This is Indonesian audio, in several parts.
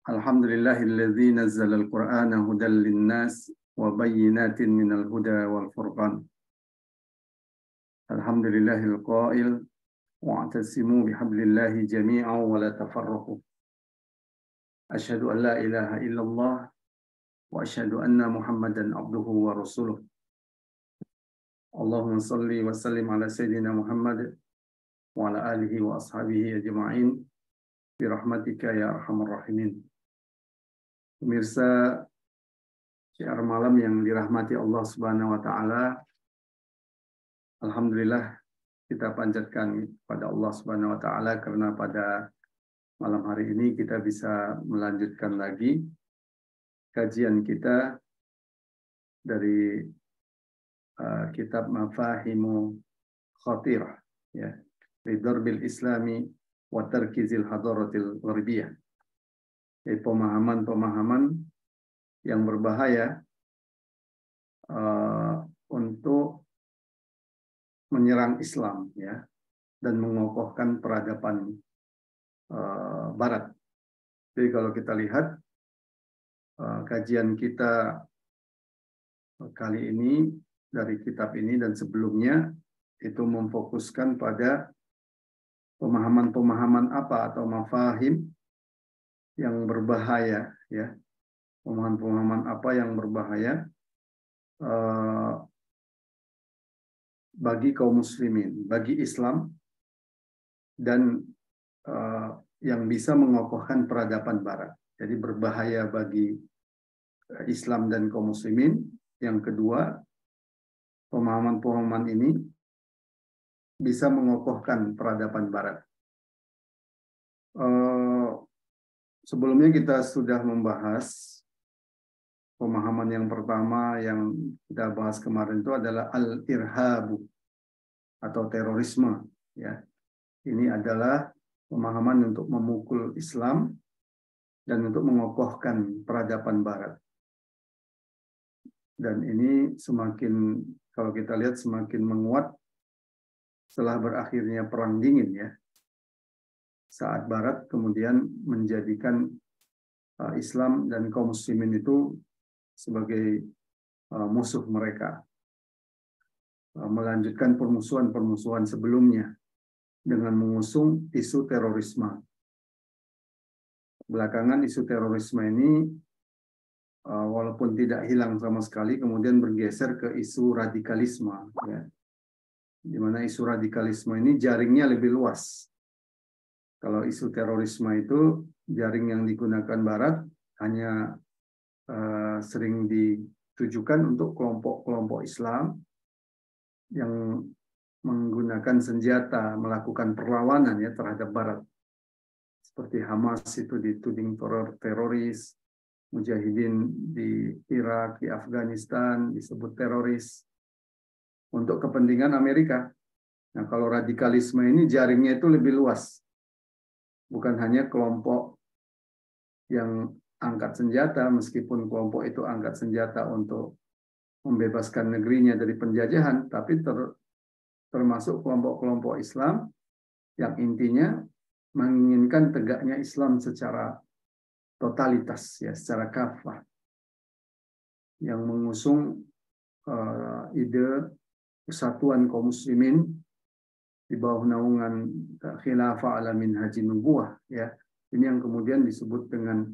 Alhamdulillahilladzi nazzala al-Qur'ana hudan lin-nas wa bayyinatin minal huda wal furqan. Alhamdulillahil qail wa'tasimu bihablillahi jami'an wa la tafarraqu. Asyhadu an la ilaha illallah wa asyhadu anna Muhammadan abduhu wa rasuluh. Allahumma salli wa sallim ala sayyidina Muhammad wa ala alihi wa ashabihi ajma'in bi rahmatika ya arhamar rahimin. Pemirsa syiar malam yang dirahmati Allah Subhanahu wa taala, alhamdulillah kita panjatkan pada Allah Subhanahu wa taala karena pada malam hari ini kita bisa melanjutkan lagi kajian kita dari kitab Mafahimu Khatirah, ya, Lidorbil Islami wa Tarkizil Hadaratil Gharbiyah, pemahaman-pemahaman yang berbahaya untuk menyerang Islam, ya, dan mengokohkan peradaban Barat. Jadi kalau kita lihat kajian kita kali ini dari kitab ini dan sebelumnya itu memfokuskan pada pemahaman-pemahaman apa atau mafahim yang berbahaya, ya, pemahaman-pemahaman apa yang berbahaya bagi kaum muslimin, bagi Islam, dan yang bisa mengokohkan peradaban Barat. Jadi berbahaya bagi Islam dan kaum muslimin. Yang kedua, pemahaman-pemahaman ini bisa mengokohkan peradaban Barat. Sebelumnya kita sudah membahas pemahaman yang pertama yang kita bahas kemarin itu adalah al-irhabu atau terorisme, ya. Ini adalah pemahaman untuk memukul Islam dan untuk mengokohkan peradaban Barat. Dan ini semakin, kalau kita lihat, semakin menguat setelah berakhirnya Perang Dingin, ya. Saat Barat kemudian menjadikan Islam dan kaum muslimin itu sebagai musuh mereka, melanjutkan permusuhan-permusuhan sebelumnya dengan mengusung isu terorisme. Belakangan isu terorisme ini walaupun tidak hilang sama sekali, kemudian bergeser ke isu radikalisme, ya. Di mana isu radikalisme ini jaringnya lebih luas. Kalau isu terorisme itu jaring yang digunakan Barat hanya sering ditujukan untuk kelompok-kelompok Islam yang menggunakan senjata, melakukan perlawanan, ya, terhadap Barat. Seperti Hamas itu dituding teroris, Mujahidin di Irak, di Afghanistan disebut teroris untuk kepentingan Amerika. Nah, kalau radikalisme ini jaringnya itu lebih luas. Bukan hanya kelompok yang angkat senjata, meskipun kelompok itu angkat senjata untuk membebaskan negerinya dari penjajahan, tapi termasuk kelompok-kelompok Islam yang intinya menginginkan tegaknya Islam secara totalitas, ya, secara kafah, yang mengusung ide persatuan kaum muslimin di bawah naungan khilafah ala minhajin nubuwah, ya. Ini yang kemudian disebut dengan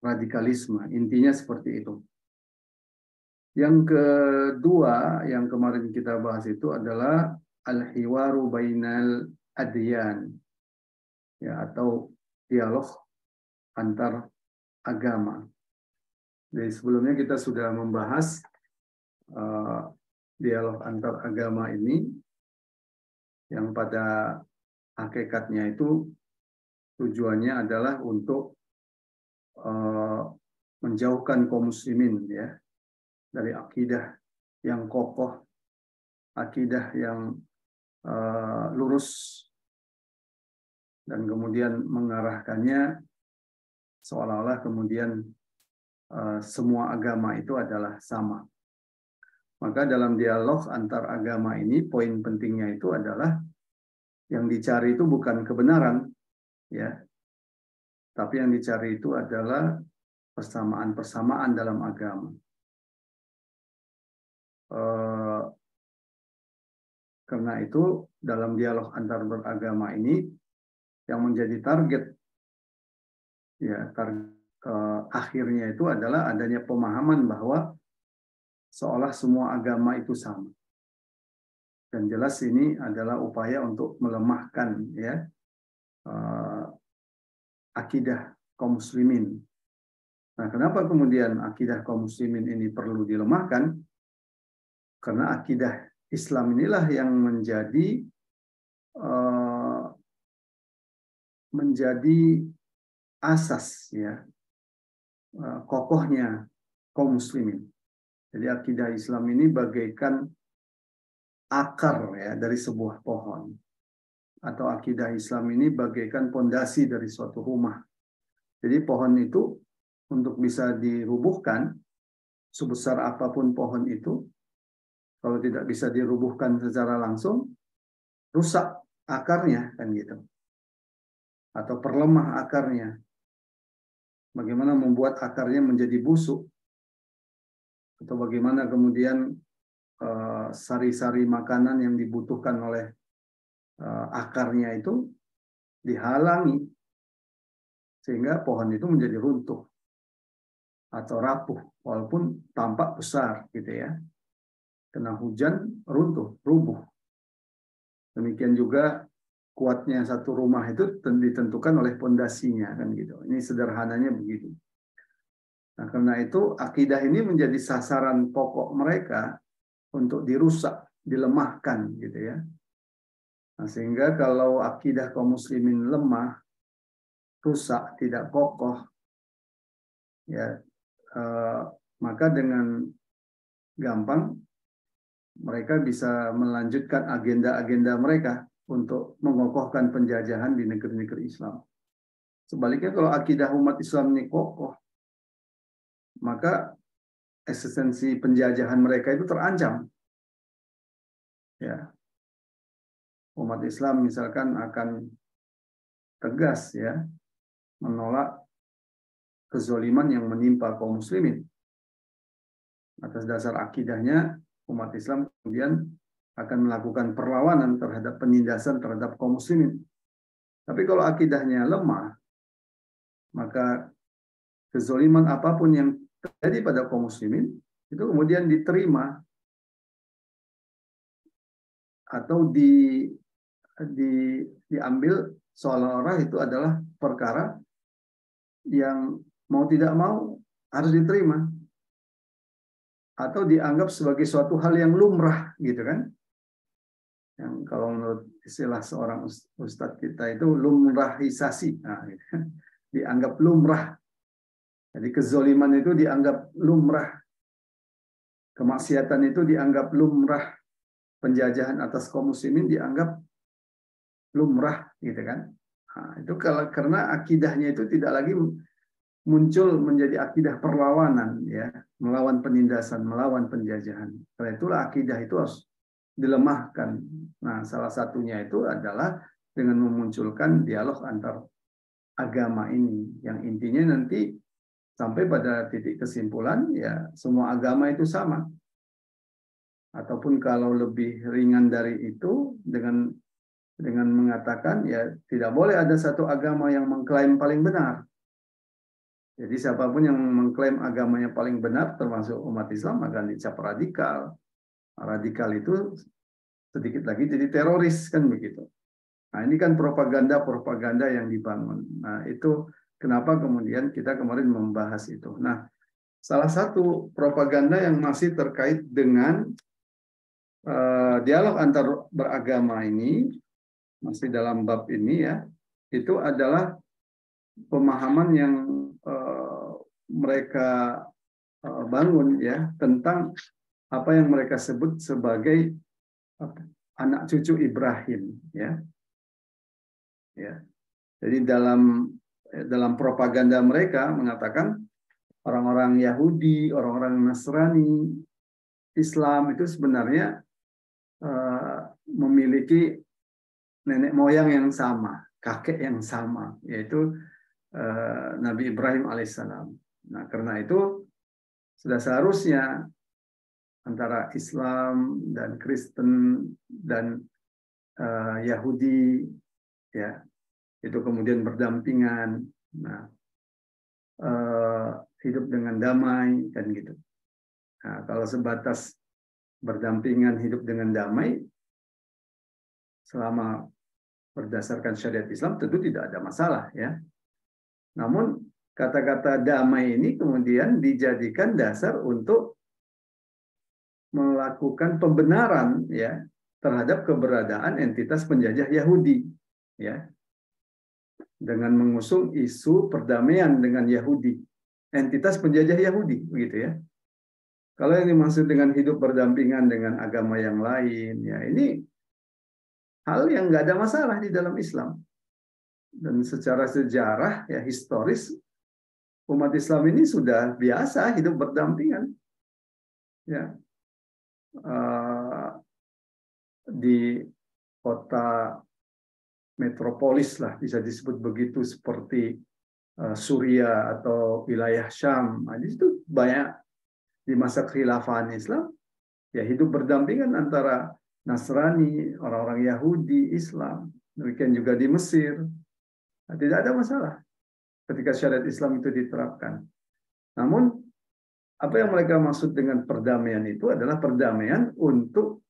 radikalisme. Intinya seperti itu. Yang kedua yang kemarin kita bahas itu adalah al-hiwaru bainal adyan, ya, atau dialog antar agama. Jadi sebelumnya kita sudah membahas dialog antar agama ini yang pada hakikatnya itu tujuannya adalah untuk menjauhkan kaum muslimin, ya, dari akidah yang kokoh, akidah yang lurus, dan kemudian mengarahkannya seolah-olah kemudian semua agama itu adalah sama. Maka dalam dialog antar agama ini poin pentingnya itu adalah Yang dicari itu bukan kebenaran, ya, tapi yang dicari itu adalah persamaan-persamaan dalam agama. Karena itu dalam dialog antar beragama ini yang menjadi target, ya, akhirnya itu adalah adanya pemahaman bahwa seolah semua agama itu sama. Dan jelas ini adalah upaya untuk melemahkan, ya, akidah kaum muslimin. Nah, kenapa kemudian akidah kaum muslimin ini perlu dilemahkan? Karena akidah Islam inilah yang menjadi asas, ya, kokohnya kaum muslimin. Jadi akidah Islam ini bagaikan akar, ya, dari sebuah pohon, atau akidah Islam ini bagaikan pondasi dari suatu rumah. Jadi pohon itu untuk bisa dirubuhkan, sebesar apapun pohon itu, kalau tidak bisa dirubuhkan secara langsung, rusak akarnya, kan gitu, atau perlemah akarnya. Bagaimana membuat akarnya menjadi busuk, atau bagaimana kemudian sari-sari makanan yang dibutuhkan oleh akarnya itu dihalangi, sehingga pohon itu menjadi runtuh atau rapuh, walaupun tampak besar, gitu ya. Kena hujan, runtuh, rubuh. Demikian juga kuatnya satu rumah itu ditentukan oleh pondasinya, kan gitu. Ini sederhananya begitu. Nah, karena itu akidah ini menjadi sasaran pokok mereka untuk dirusak, dilemahkan, gitu ya. Nah, sehingga kalau akidah kaum muslimin lemah, rusak, tidak kokoh, ya, maka dengan gampang mereka bisa melanjutkan agenda-agenda mereka untuk mengokohkan penjajahan di negeri-negeri Islam. Sebaliknya kalau akidah umat Islam ini kokoh, maka eksistensi penjajahan mereka itu terancam. Ya, umat Islam misalkan akan tegas, ya, menolak kezoliman yang menimpa kaum muslimin. Atas dasar akidahnya, umat Islam kemudian akan melakukan perlawanan terhadap penindasan terhadap kaum muslimin. Tapi kalau akidahnya lemah, maka kezoliman apapun yang terjadi pada kaum muslimin itu kemudian diterima atau diambil seolah-olah itu adalah perkara yang mau tidak mau harus diterima, atau dianggap sebagai suatu hal yang lumrah, gitu kan? Yang kalau menurut istilah seorang ustadz kita itu lumrahisasi, nah, gitu kan? Dianggap lumrah. Jadi kezoliman itu dianggap lumrah, kemaksiatan itu dianggap lumrah, penjajahan atas kaum muslimin dianggap lumrah, gitu kan? Nah, itu karena akidahnya itu tidak lagi muncul menjadi akidah perlawanan, ya, melawan penindasan, melawan penjajahan. Karena itulah akidah itu harus dilemahkan. Nah, salah satunya itu adalah dengan memunculkan dialog antar agama ini, yang intinya nanti sampai pada titik kesimpulan, ya, semua agama itu sama. Ataupun kalau lebih ringan dari itu, dengan mengatakan, ya, tidak boleh ada satu agama yang mengklaim paling benar. Jadi siapapun yang mengklaim agamanya paling benar, termasuk umat Islam, akan dicap radikal. Radikal itu sedikit lagi jadi teroris, kan begitu. Nah, ini kan propaganda yang dibangun. Nah, itu kenapa kemudian kita kemarin membahas itu. Nah, salah satu propaganda yang masih terkait dengan dialog antar beragama ini, masih dalam bab ini, ya, itu adalah pemahaman yang mereka bangun, ya, tentang apa yang mereka sebut sebagai anak cucu Ibrahim, ya. Ya. Jadi dalam propaganda mereka mengatakan orang-orang Yahudi, orang-orang Nasrani, Islam itu sebenarnya memiliki nenek moyang yang sama, kakek yang sama, yaitu Nabi Ibrahim alaihissalam. Nah, karena itu sudah seharusnya antara Islam dan Kristen dan Yahudi, ya, itu kemudian berdampingan, nah, hidup dengan damai kan gitu. Nah, kalau sebatas berdampingan hidup dengan damai selama berdasarkan syariat Islam tentu tidak ada masalah, ya. Namun kata-kata damai ini kemudian dijadikan dasar untuk melakukan pembenaran, ya, terhadap keberadaan entitas penjajah Yahudi, ya, dengan mengusung isu perdamaian dengan Yahudi, entitas penjajah Yahudi, begitu ya. Kalau yang dimaksud dengan hidup berdampingan dengan agama yang lain, ya ini hal yang nggak ada masalah di dalam Islam. Dan secara sejarah, ya historis, umat Islam ini sudah biasa hidup berdampingan, ya, di kota metropolis lah bisa disebut begitu, seperti Suria atau wilayah Syam. Nah, di situ banyak di masa khilafah Islam, ya hidup berdampingan antara Nasrani, orang-orang Yahudi, Islam. Demikian juga di Mesir. Nah, tidak ada masalah ketika syariat Islam itu diterapkan. Namun apa yang mereka maksud dengan perdamaian itu adalah perdamaian untuk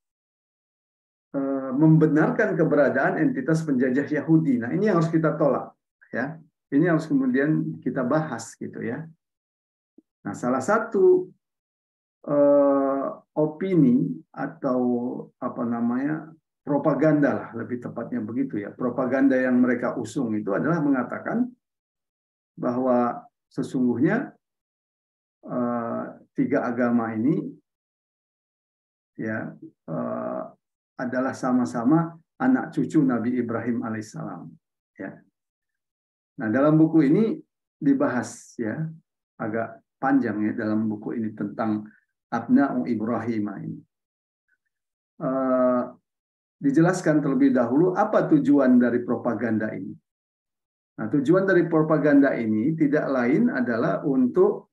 membenarkan keberadaan entitas penjajah Yahudi. Nah, ini yang harus kita tolak, ya. Ini harus kemudian kita bahas gitu, ya. Nah, salah satu opini atau apa namanya propaganda lah, lebih tepatnya begitu ya. Propaganda yang mereka usung itu adalah mengatakan bahwa sesungguhnya tiga agama ini, ya, adalah sama-sama anak cucu Nabi Ibrahim alaihissalam, ya. Nah, dalam buku ini dibahas, ya, agak panjang ya dalam buku ini tentang Abna'u Ibrahim ini. Dijelaskan terlebih dahulu apa tujuan dari propaganda ini. Nah, tujuan dari propaganda ini tidak lain adalah untuk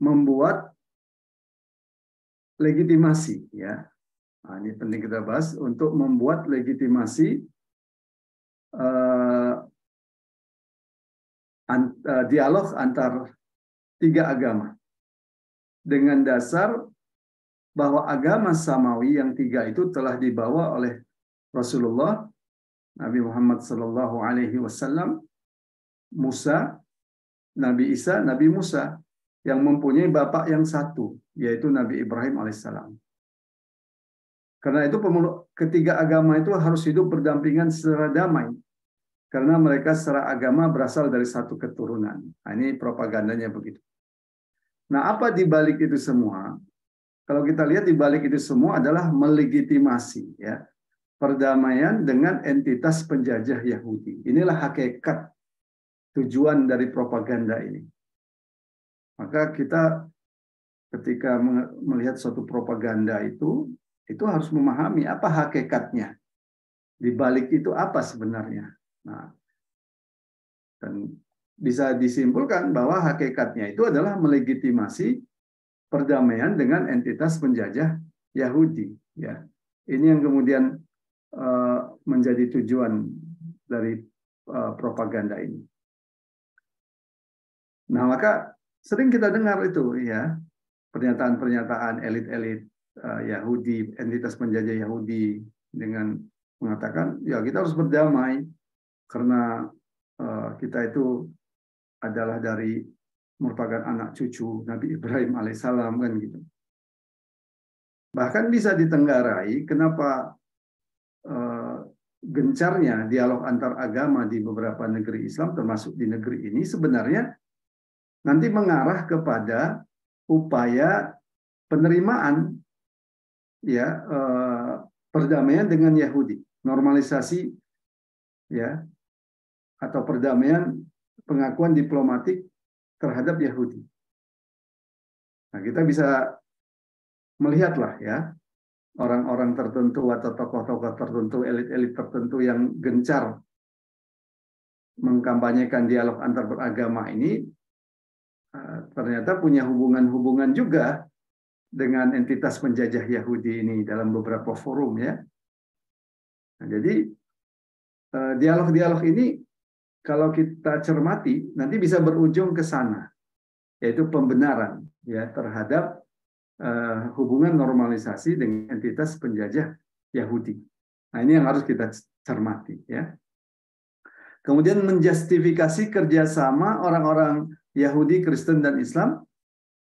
membuat legitimasi, ya. Nah, ini penting kita bahas, untuk membuat legitimasi dialog antar tiga agama dengan dasar bahwa agama samawi yang tiga itu telah dibawa oleh Rasulullah, Nabi Muhammad Sallallahu Alaihi Wasallam, Musa, Nabi Isa, Nabi Musa, yang mempunyai bapak yang satu, yaitu Nabi Ibrahim alaihissalam. Karena itu ketiga agama itu harus hidup berdampingan secara damai, karena mereka secara agama berasal dari satu keturunan. Nah, ini propagandanya begitu. Nah, apa di balik itu semua? Kalau kita lihat di balik itu semua adalah melegitimasi, ya, perdamaian dengan entitas penjajah Yahudi. Inilah hakikat tujuan dari propaganda ini. Maka kita ketika melihat suatu propaganda itu harus memahami apa hakikatnya. Di balik itu apa sebenarnya. Nah, dan bisa disimpulkan bahwa hakikatnya itu adalah melegitimasi perdamaian dengan entitas penjajah Yahudi. Ya, ini yang kemudian menjadi tujuan dari propaganda ini. Nah, maka sering kita dengar itu, ya, pernyataan-pernyataan elit-elit Yahudi, entitas penjajah Yahudi, dengan mengatakan, ya kita harus berdamai karena kita itu adalah merupakan anak cucu Nabi Ibrahim alaihissalam, kan gitu. Bahkan bisa ditenggarai kenapa gencarnya dialog antar agama di beberapa negeri Islam, termasuk di negeri ini, sebenarnya nanti mengarah kepada upaya penerimaan, ya, perdamaian dengan Yahudi, normalisasi, ya, atau perdamaian, pengakuan diplomatik terhadap Yahudi. Nah, kita bisa melihatlah, ya, orang-orang tertentu atau tokoh-tokoh tertentu, elit-elit tertentu yang gencar mengkampanyekan dialog antar beragama ini ternyata punya hubungan-hubungan juga dengan entitas penjajah Yahudi ini dalam beberapa forum ya. Nah, jadi dialog-dialog ini kalau kita cermati nanti bisa berujung ke sana, yaitu pembenaran ya terhadap hubungan normalisasi dengan entitas penjajah Yahudi. Nah, ini yang harus kita cermati ya. Kemudian menjustifikasi kerjasama orang-orang Yahudi, Kristen, dan Islam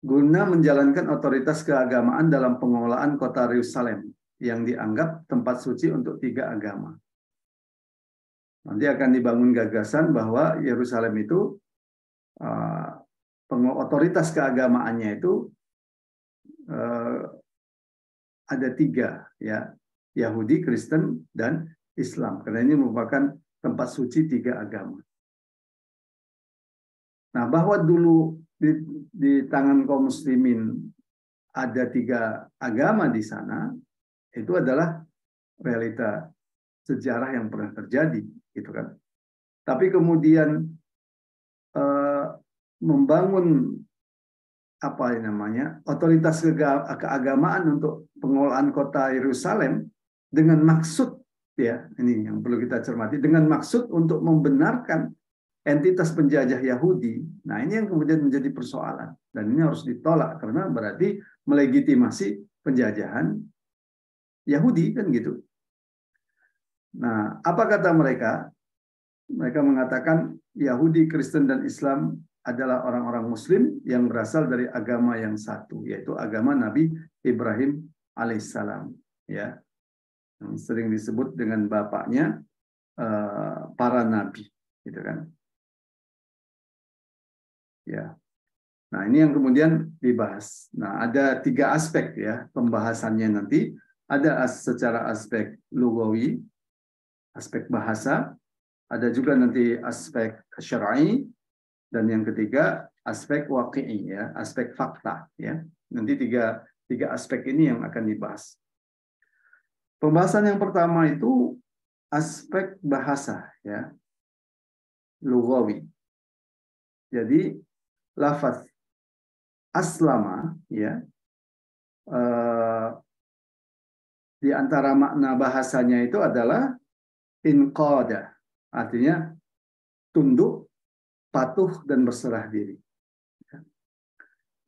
guna menjalankan otoritas keagamaan dalam pengelolaan kota Yerusalem yang dianggap tempat suci untuk 3 agama. Nanti akan dibangun gagasan bahwa Yerusalem itu otoritas keagamaannya itu ada 3 ya, Yahudi, Kristen, dan Islam. Karena ini merupakan tempat suci 3 agama. Nah, bahwa dulu di tangan kaum muslimin ada 3 agama di sana, itu adalah realita sejarah yang pernah terjadi, gitu kan. Tapi kemudian membangun apa namanya otoritas keagamaan untuk pengelolaan kota Yerusalem dengan maksud ya, ini yang perlu kita cermati, dengan maksud untuk membenarkan entitas penjajah Yahudi. Nah, ini yang kemudian menjadi persoalan dan ini harus ditolak karena berarti melegitimasi penjajahan Yahudi kan gitu. Nah, apa kata mereka? Mereka mengatakan Yahudi, Kristen, dan Islam adalah orang-orang Muslim yang berasal dari agama yang satu, yaitu agama Nabi Ibrahim alaihissalam. Ya, yang sering disebut dengan bapaknya para nabi, gitu kan? Ya. Nah, ini yang kemudian dibahas. Nah, ada 3 aspek ya pembahasannya nanti. Ada secara aspek lugawi, aspek bahasa, ada juga nanti aspek syar'i, dan yang ketiga aspek waqi'i ya, aspek fakta ya. Nanti tiga aspek ini yang akan dibahas. Pembahasan yang pertama itu aspek bahasa ya, lugawi. Jadi lafaz aslama ya, di antara makna bahasanya itu adalah inqada, artinya tunduk, patuh, dan berserah diri.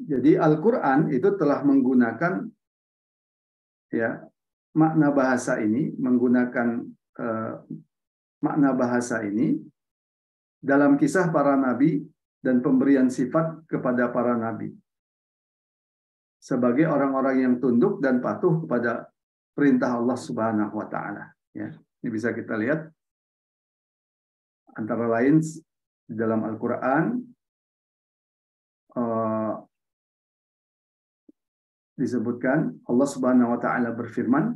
Jadi Al-Quran itu telah menggunakan ya makna bahasa ini, menggunakan makna bahasa ini dalam kisah para nabi dan pemberian sifat kepada para nabi sebagai orang-orang yang tunduk dan patuh kepada perintah Allah Subhanahu wa taala ya. Ini bisa kita lihat antara lain di dalam Al-Qur'an disebutkan Allah Subhanahu wa taala berfirman,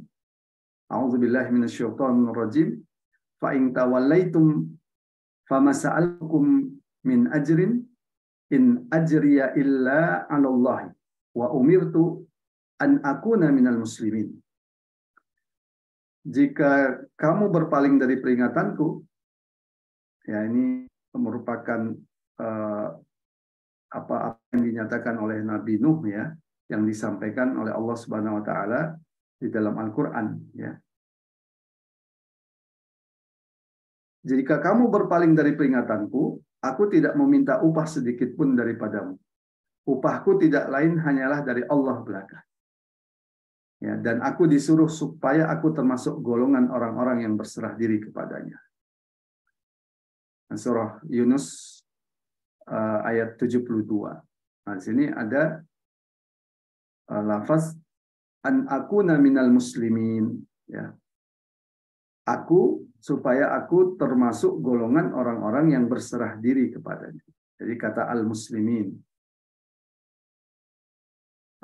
A'udzubillahi minasyaitonir rajim, fa in tawallaitum famasa'alkum min ajrin in ajriya illa 'alallahi wa umirtu an akuna minal muslimin. Jika kamu berpaling dari peringatanku, ya ini merupakan apa yang dinyatakan oleh Nabi Nuh ya, yang disampaikan oleh Allah Subhanahu wa taala di dalam Al-Qur'an ya. Jika kamu berpaling dari peringatanku, aku tidak meminta upah sedikit pun daripadamu. Upahku tidak lain hanyalah dari Allah belaka. Ya, dan aku disuruh supaya aku termasuk golongan orang-orang yang berserah diri kepadanya. Surah Yunus ayat 72. Nah, di sini ada lafaz an akuna minal muslimin ya. Aku supaya aku termasuk golongan orang-orang yang berserah diri kepadanya. Jadi kata al-muslimin.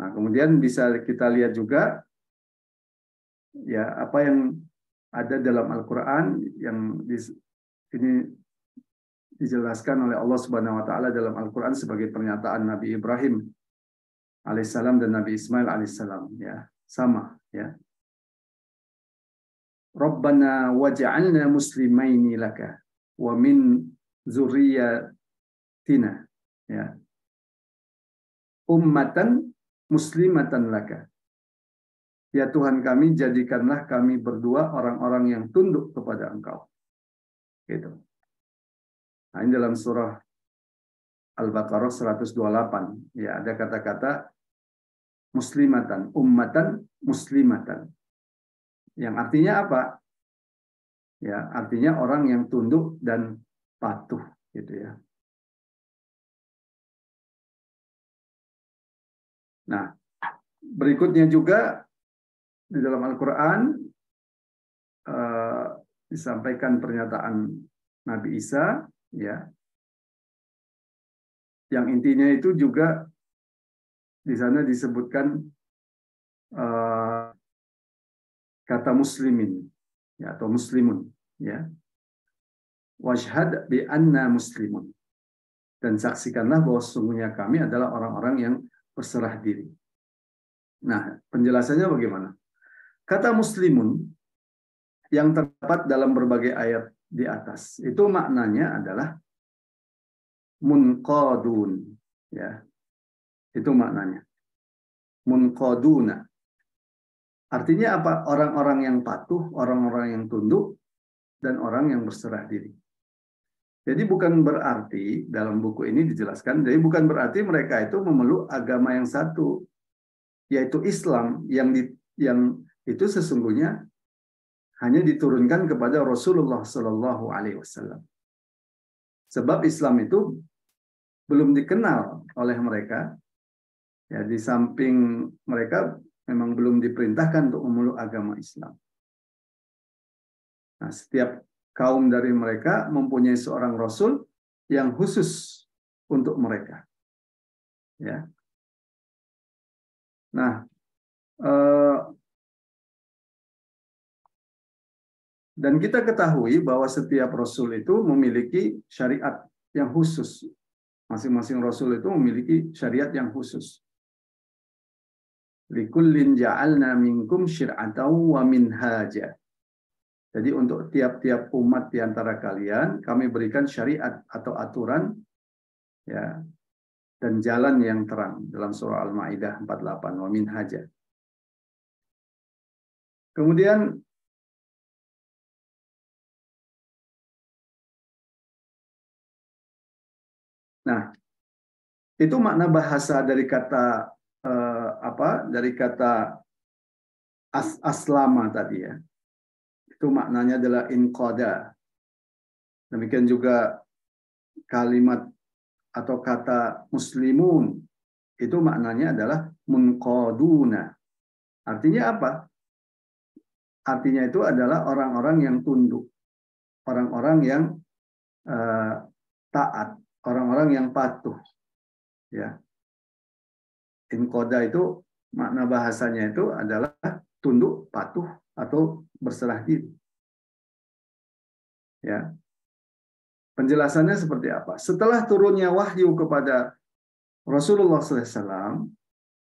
Nah, kemudian bisa kita lihat juga ya apa yang ada dalam Al-Qur'an yang ini dijelaskan oleh Allah Subhanahu wa taala dalam Al-Qur'an sebagai pernyataan Nabi Ibrahim alaihissalam dan Nabi Ismail alaihissalam ya, sama ya. Rabbana waj'alna muslimaini laka wa min dzurriyyatina, ya, ummatan muslimatan laka. Ya Tuhan kami, jadikanlah kami berdua orang-orang yang tunduk kepada Engkau. Gitu. Nah, ini dalam surah Al-Baqarah 128. Ya, ada kata-kata muslimatan, ummatan muslimatan. Yang artinya apa? Ya, artinya orang yang tunduk dan patuh, gitu ya. Nah, berikutnya juga di dalam Al-Quran disampaikan pernyataan Nabi Isa, ya, yang intinya itu juga di sana disebutkan kata muslimin, ya, atau muslimun, ya, washhad bi anna muslimun, dan saksikanlah bahwa sesungguhnya kami adalah orang-orang yang berserah diri. Nah, penjelasannya bagaimana? Kata muslimun yang terdapat dalam berbagai ayat di atas itu maknanya adalah munqadun, ya, itu maknanya munqaduna. Artinya apa? Orang-orang yang patuh, orang-orang yang tunduk, dan orang yang berserah diri. Jadi bukan berarti dalam buku ini dijelaskan, jadi bukan berarti mereka itu memeluk agama yang satu, yaitu Islam, yang itu sesungguhnya hanya diturunkan kepada Rasulullah Shallallahu Alaihi Wasallam. Sebab Islam itu belum dikenal oleh mereka, ya, di samping mereka memang belum diperintahkan untuk memeluk agama Islam. Nah, setiap kaum dari mereka mempunyai seorang Rasul yang khusus untuk mereka. Ya. Nah, dan kita ketahui bahwa setiap Rasul itu memiliki syariat yang khusus. Masing-masing Rasul itu memiliki syariat yang khusus. Likullin ja'alna minkum syir'atan wa minhaja. Jadi untuk tiap-tiap umat di antara kalian, kami berikan syariat atau aturan, ya, dan jalan yang terang dalam surah Al-Maidah 48, wa minhaja. Kemudian nah, itu makna bahasa dari kata dari kata aslama tadi, ya. Itu maknanya adalah inqada. Demikian juga kalimat atau kata muslimun, itu maknanya adalah munqaduna. Artinya apa? Artinya itu adalah orang-orang yang tunduk, orang-orang yang taat, orang-orang yang patuh. Ya, inqada itu makna bahasanya itu adalah tunduk, patuh, atau berserah diri. Ya, penjelasannya seperti apa? Setelah turunnya wahyu kepada Rasulullah SAW,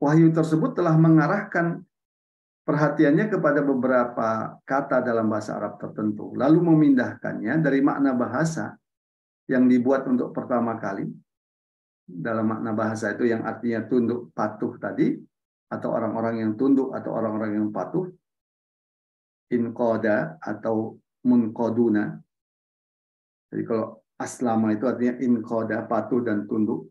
wahyu tersebut telah mengarahkan perhatiannya kepada beberapa kata dalam bahasa Arab tertentu, lalu memindahkannya dari makna bahasa yang dibuat untuk pertama kali dalam makna bahasa itu yang artinya tunduk, patuh tadi, atau orang-orang yang tunduk atau orang-orang yang patuh, inqada atau munqaduna. Jadi kalau aslama itu artinya inqada, patuh dan tunduk.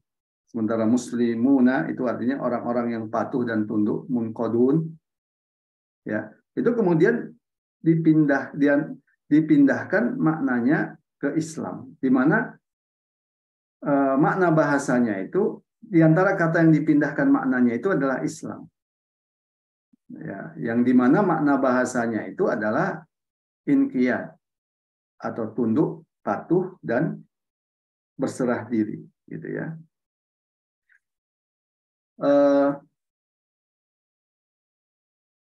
Sementara muslimuna itu artinya orang-orang yang patuh dan tunduk, munqadun. Ya, itu kemudian dipindahkan maknanya ke Islam, di mana makna bahasanya itu di antara kata yang dipindahkan maknanya itu adalah Islam. Ya, yang di mana makna bahasanya itu adalah inqiyad atau tunduk, patuh, dan berserah diri, gitu ya.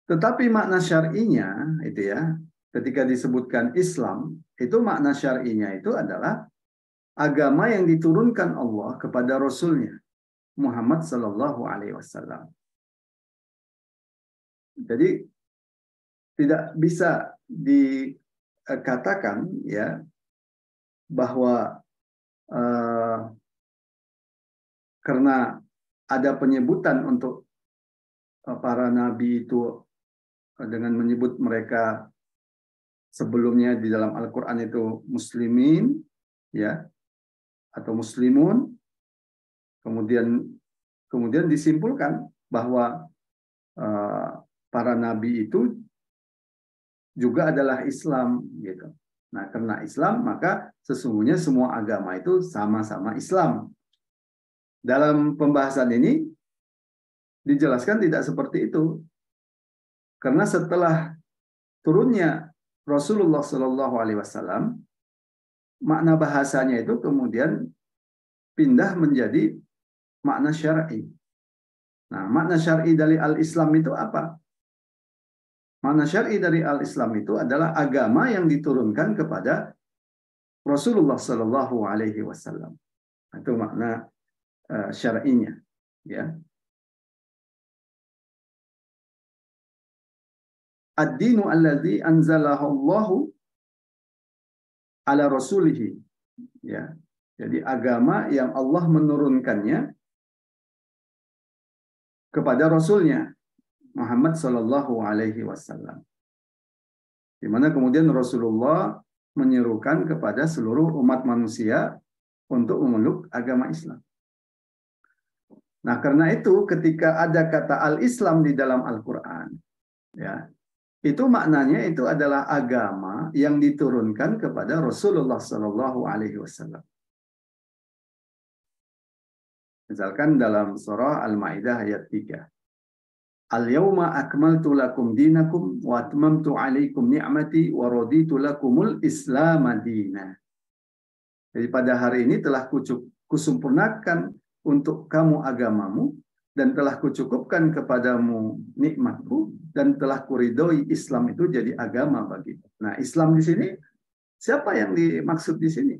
Tetapi makna syar'inya itu, ya, ketika disebutkan Islam, itu makna syar'inya itu adalah agama yang diturunkan Allah kepada Rasulnya Muhammad Sallallahu Alaihi Wasallam. Jadi tidak bisa dikatakan ya bahwa karena ada penyebutan untuk para nabi itu dengan menyebut mereka sebelumnya di dalam Al-Qur'an itu muslimin ya atau muslimun, kemudian disimpulkan bahwa para nabi itu juga adalah Islam gitu. Nah, karena Islam maka sesungguhnya semua agama itu sama-sama Islam. Dalam pembahasan ini dijelaskan tidak seperti itu. Karena setelah turunnya Rasulullah Shallallahu Alaihi Wasallam, makna bahasanya itu kemudian pindah menjadi makna syar'i. Nah, makna syar'i dari al-Islam itu apa? Makna syar'i dari al-Islam itu adalah agama yang diturunkan kepada Rasulullah Shallallahu Alaihi Wasallam. Itu makna syar'inya, ya. Ad-dinu alladzi anzalahu Allahu ala rasulih, ya. Jadi agama yang Allah menurunkannya kepada Rasulnya Muhammad Sallallahu Alaihi Wasallam. Di mana kemudian Rasulullah menyerukan kepada seluruh umat manusia untuk memeluk agama Islam. Nah, karena itu ketika ada kata al-Islam di dalam Al-Quran, ya, itu maknanya itu adalah agama yang diturunkan kepada Rasulullah Sallallahu Alaihi Wasallam. Misalkan dalam surah Al-Maidah ayat 3. Al-yawma akmaltu lakum dinakum wa atmamtu alaikum ni'mati wa raditu lakumul Islam madina. Jadi pada hari ini telah kusempurnakan untuk kamu agamamu dan telah kucukupkan kepadamu nikmatku dan telah kuridhoi Islam itu jadi agama bagimu. Nah, Islam di sini siapa yang dimaksud di sini?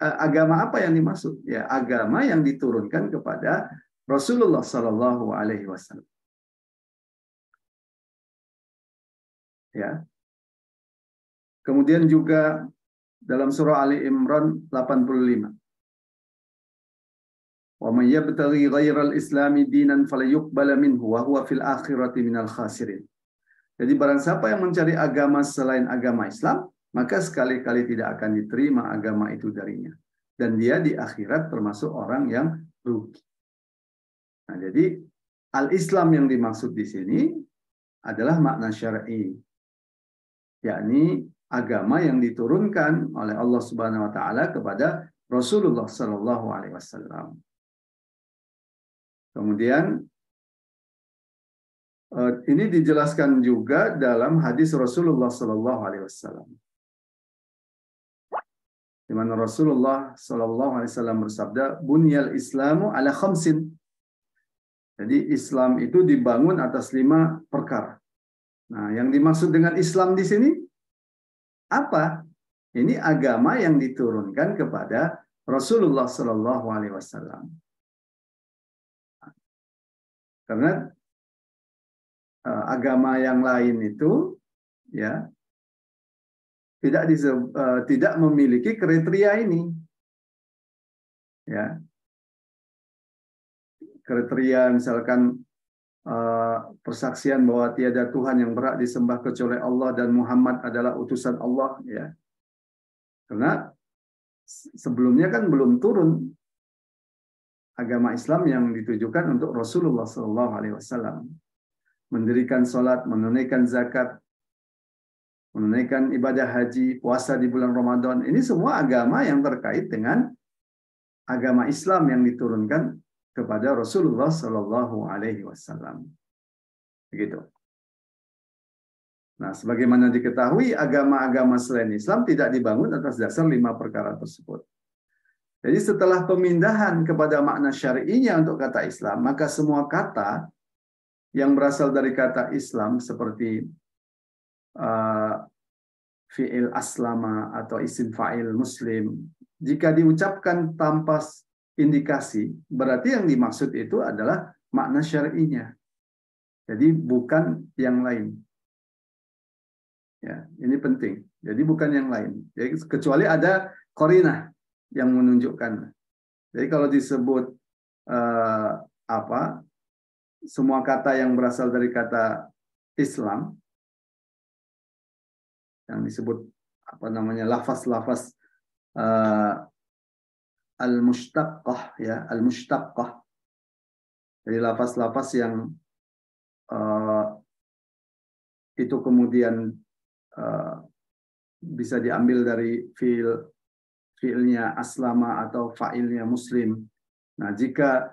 Agama apa yang dimaksud? Ya, agama yang diturunkan kepada Rasulullah Sallallahu Alaihi Wasallam. Ya. Kemudian juga dalam surah Ali Imran 85. Wa may yabtaghi ghairal islami dinan falyuqbala minhu wa huwa fil akhirati minal khasirin. Jadi barang siapa yang mencari agama selain agama Islam, maka sekali-kali tidak akan diterima agama itu darinya. Dan dia di akhirat termasuk orang yang rugi. Nah, jadi al-Islam yang dimaksud di sini adalah makna syar'i, yakni agama yang diturunkan oleh Allah Subhanahu wa taala kepada Rasulullah Sallallahu Alaihi Wasallam. Kemudian ini dijelaskan juga dalam hadis Rasulullah Sallallahu Alaihi Wasallam, di mana Rasulullah Sallallahu Alaihi Wasallam bersabda, "Bunyal Islamu ala khamsin." Jadi Islam itu dibangun atas 5 perkara. Nah, yang dimaksud dengan Islam di sini apa? Ini agama yang diturunkan kepada Rasulullah Sallallahu Alaihi Wasallam. Karena agama yang lain itu, ya, tidak memiliki kriteria ini, ya. Kriteria misalkan persaksian bahwa tiada Tuhan yang berhak disembah kecuali Allah dan Muhammad adalah utusan Allah, ya. Karena sebelumnya kan belum turun agama Islam yang ditujukan untuk Rasulullah Sallallahu Alaihi Wasallam. Mendirikan sholat, menunaikan zakat, menunaikan ibadah haji, puasa di bulan Ramadan. Ini semua agama yang terkait dengan agama Islam yang diturunkan kepada Rasulullah Sallallahu Alaihi Wasallam. Begitu. Nah, sebagaimana diketahui, agama-agama selain Islam tidak dibangun atas dasar 5 perkara tersebut. Jadi setelah pemindahan kepada makna syar'inya untuk kata Islam, maka semua kata yang berasal dari kata Islam seperti fi'il aslama atau isim fa'il muslim, jika diucapkan tanpa indikasi, berarti yang dimaksud itu adalah makna syar'inya. Jadi bukan yang lain. Ya, ini penting. Jadi bukan yang lain. Jadi kecuali ada qarinah yang menunjukkan. Jadi kalau disebut apa semua kata yang berasal dari kata Islam yang disebut apa namanya lafaz-lafaz al-mushtaqqah ya, al-mushtaqqah. Jadi lafaz-lafaz yang itu kemudian bisa diambil dari fiilnya aslama atau fa'ilnya muslim. Nah, jika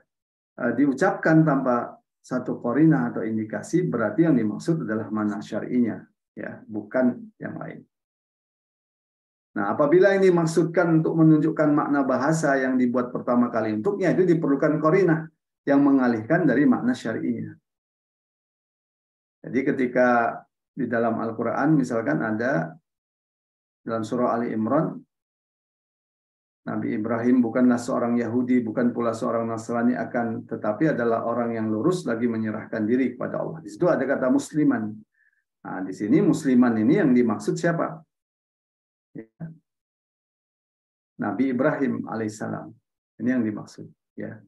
diucapkan tanpa satu qarinah atau indikasi, berarti yang dimaksud adalah makna syar'inya, ya, bukan yang lain. Nah, apabila ini dimaksudkan untuk menunjukkan makna bahasa yang dibuat pertama kali untuknya, itu diperlukan qarinah yang mengalihkan dari makna syar'inya. Jadi ketika di dalam Al-Quran misalkan ada dalam surah Ali Imran, Nabi Ibrahim bukanlah seorang Yahudi, bukan pula seorang Nasrani, akan tetapi adalah orang yang lurus lagi menyerahkan diri kepada Allah. Di situ ada kata musliman. Nah, di sini musliman ini yang dimaksud siapa? Ya. Nabi Ibrahim alaihissalam. Ini yang dimaksud. Ya.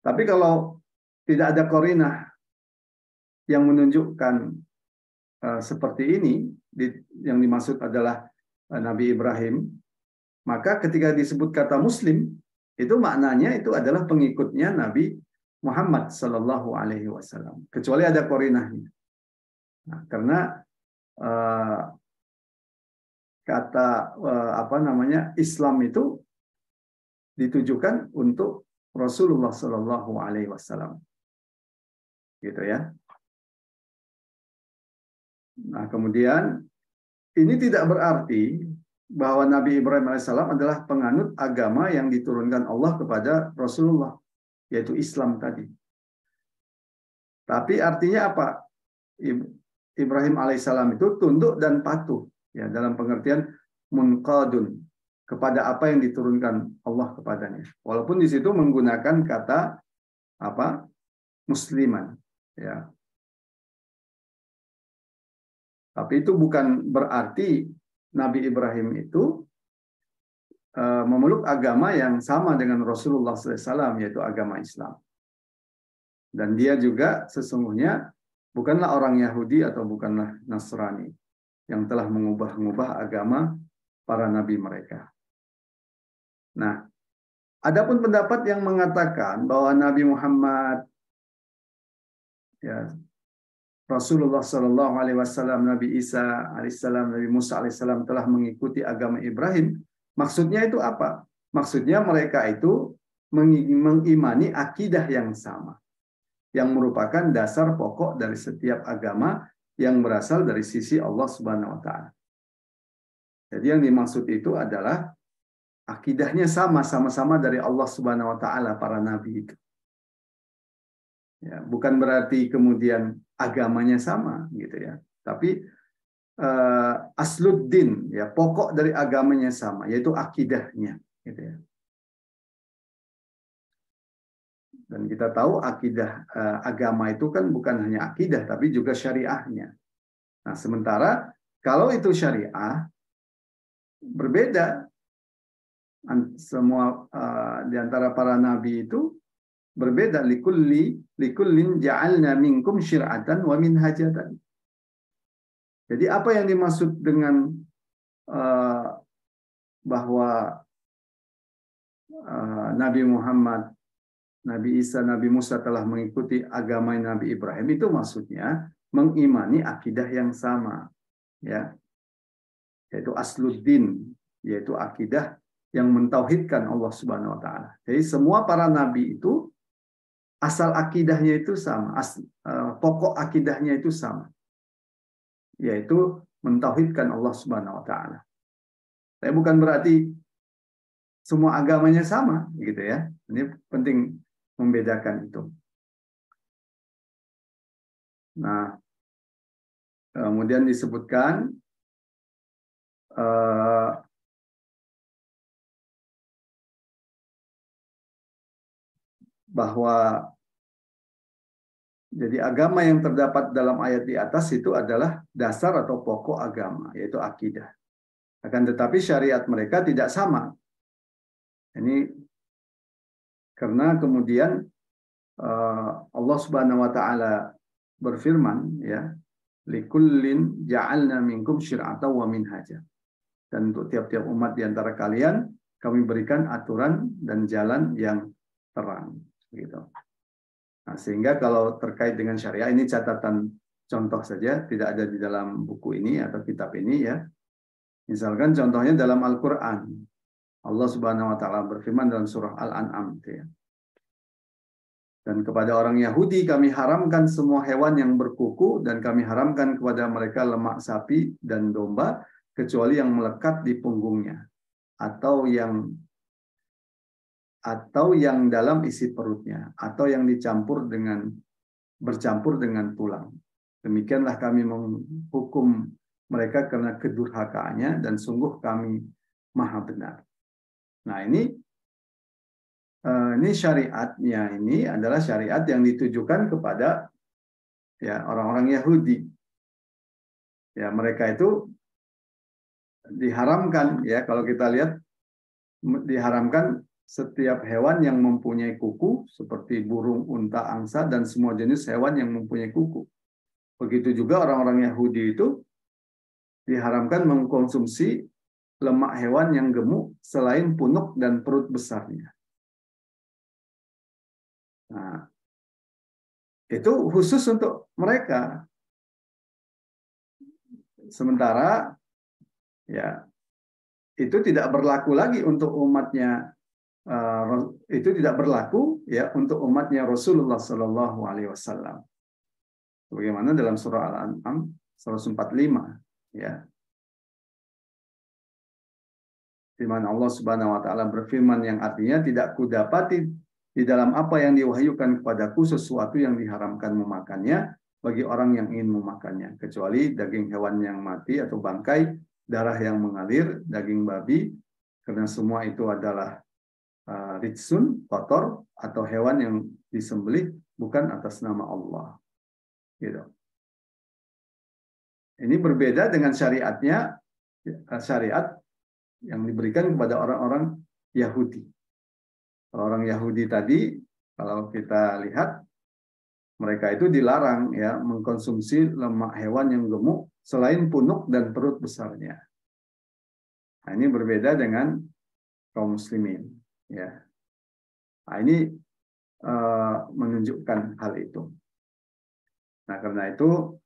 Tapi kalau tidak ada qarinah yang menunjukkan seperti ini, yang dimaksud adalah Nabi Ibrahim, maka ketika disebut kata Muslim, itu maknanya itu adalah pengikutnya Nabi Muhammad Sallallahu Alaihi Wasallam. Kecuali ada qarinahnya. Nah, karena kata apa namanya Islam itu ditujukan untuk Rasulullah Sallallahu Alaihi Wasallam, gitu ya. Nah, kemudian ini tidak berarti bahwa Nabi Ibrahim alaihissalam adalah penganut agama yang diturunkan Allah kepada Rasulullah, yaitu Islam tadi. Tapi artinya apa? Ibrahim alaihissalam itu tunduk dan patuh, ya, dalam pengertian munqadun, kepada apa yang diturunkan Allah kepadanya. Walaupun di situ menggunakan kata apa? Musliman, ya. Tapi itu bukan berarti Nabi Ibrahim itu memeluk agama yang sama dengan Rasulullah SAW, yaitu agama Islam. Dan dia juga sesungguhnya bukanlah orang Yahudi atau bukanlah Nasrani yang telah mengubah-ubah agama para nabi mereka. Nah, adapun pendapat yang mengatakan bahwa Nabi Muhammad, ya, Rasulullah Shallallahu Alaihi Wasallam, Nabi Isa alaihissalam, Nabi Musa alaihissalam telah mengikuti agama Ibrahim. Maksudnya itu apa? Maksudnya mereka itu mengimani akidah yang sama, yang merupakan dasar pokok dari setiap agama yang berasal dari sisi Allah Subhanahu Wa Taala. Jadi yang dimaksud itu adalah akidahnya sama-sama dari Allah Subhanahu Wa Taala para nabi itu. Ya, bukan berarti kemudian agamanya sama, gitu ya. Tapi asluddin, ya, pokok dari agamanya sama, yaitu akidahnya, gitu ya. Dan kita tahu akidah agama itu kan bukan hanya akidah, tapi juga syariahnya. Nah, sementara kalau itu syariah berbeda, semua di antara para nabi itu berbeda. Likullin ja'alna minkum syir'atan wa minhajatan. Jadi apa yang dimaksud dengan bahwa Nabi Muhammad, Nabi Isa, Nabi Musa telah mengikuti agama Nabi Ibrahim, itu maksudnya mengimani akidah yang sama, ya, yaitu asluddin, yaitu akidah yang mentauhidkan Allah Subhanahu Wa Taala. Jadi semua para nabi itu asal akidahnya itu sama, pokok akidahnya itu sama, yaitu mentauhidkan Allah Subhanahu Wa Taala. Tapi bukan berarti semua agamanya sama, gitu ya. Ini penting membedakan itu. Nah, kemudian disebutkan bahwa Jadi agama yang terdapat dalam ayat di atas itu adalah dasar atau pokok agama, yaitu akidah. Akan tetapi syariat mereka tidak sama. Ini karena kemudian Allah Subhanahu wa taala berfirman, ya, likullin ja'alna minkum syir'atan wa minhaja. Dan untuk tiap-tiap umat di antara kalian kami berikan aturan dan jalan yang terang, gitu. Nah, sehingga kalau terkait dengan syariah, ini catatan contoh saja, tidak ada di dalam buku ini atau kitab ini, ya. Misalkan contohnya dalam Al-Quran, Allah Subhanahu Wa Taala berfirman dalam surah Al-An'am, ya. Dan kepada orang Yahudi kami haramkan semua hewan yang berkuku dan kami haramkan kepada mereka lemak sapi dan domba kecuali yang melekat di punggungnya atau yang dalam isi perutnya, atau yang bercampur dengan tulang. Demikianlah kami menghukum mereka karena kedurhakaannya, dan sungguh kami maha benar. Nah, ini syariatnya, ini adalah syariat yang ditujukan kepada, ya, orang-orang Yahudi. Ya, mereka itu diharamkan, ya, kalau kita lihat, diharamkan setiap hewan yang mempunyai kuku seperti burung, unta, angsa, dan semua jenis hewan yang mempunyai kuku. Begitu juga orang-orang Yahudi itu diharamkan mengkonsumsi lemak hewan yang gemuk selain punuk dan perut besarnya. Nah, itu khusus untuk mereka. Sementara, ya, itu tidak berlaku lagi untuk umatnya. Itu tidak berlaku, ya, untuk umatnya Rasulullah Shallallahu Alaihi Wasallam. Bagaimana dalam surah Al-An'am 145, ya, di mana Allah Subhanahu Wa Taala berfirman yang artinya, tidak kudapati di dalam apa yang diwahyukan kepadaku sesuatu yang diharamkan memakannya bagi orang yang ingin memakannya, kecuali daging hewan yang mati atau bangkai, darah yang mengalir, daging babi, karena semua itu adalah ritsun, kotor, atau hewan yang disembelih bukan atas nama Allah. Gitu. Ini berbeda dengan syariat yang diberikan kepada orang-orang Yahudi. Orang Yahudi tadi, kalau kita lihat, mereka itu dilarang, ya, mengkonsumsi lemak hewan yang gemuk selain punuk dan perut besarnya. Nah, ini berbeda dengan kaum muslimin, ya. Nah, ini menunjukkan hal itu. Nah, karena itu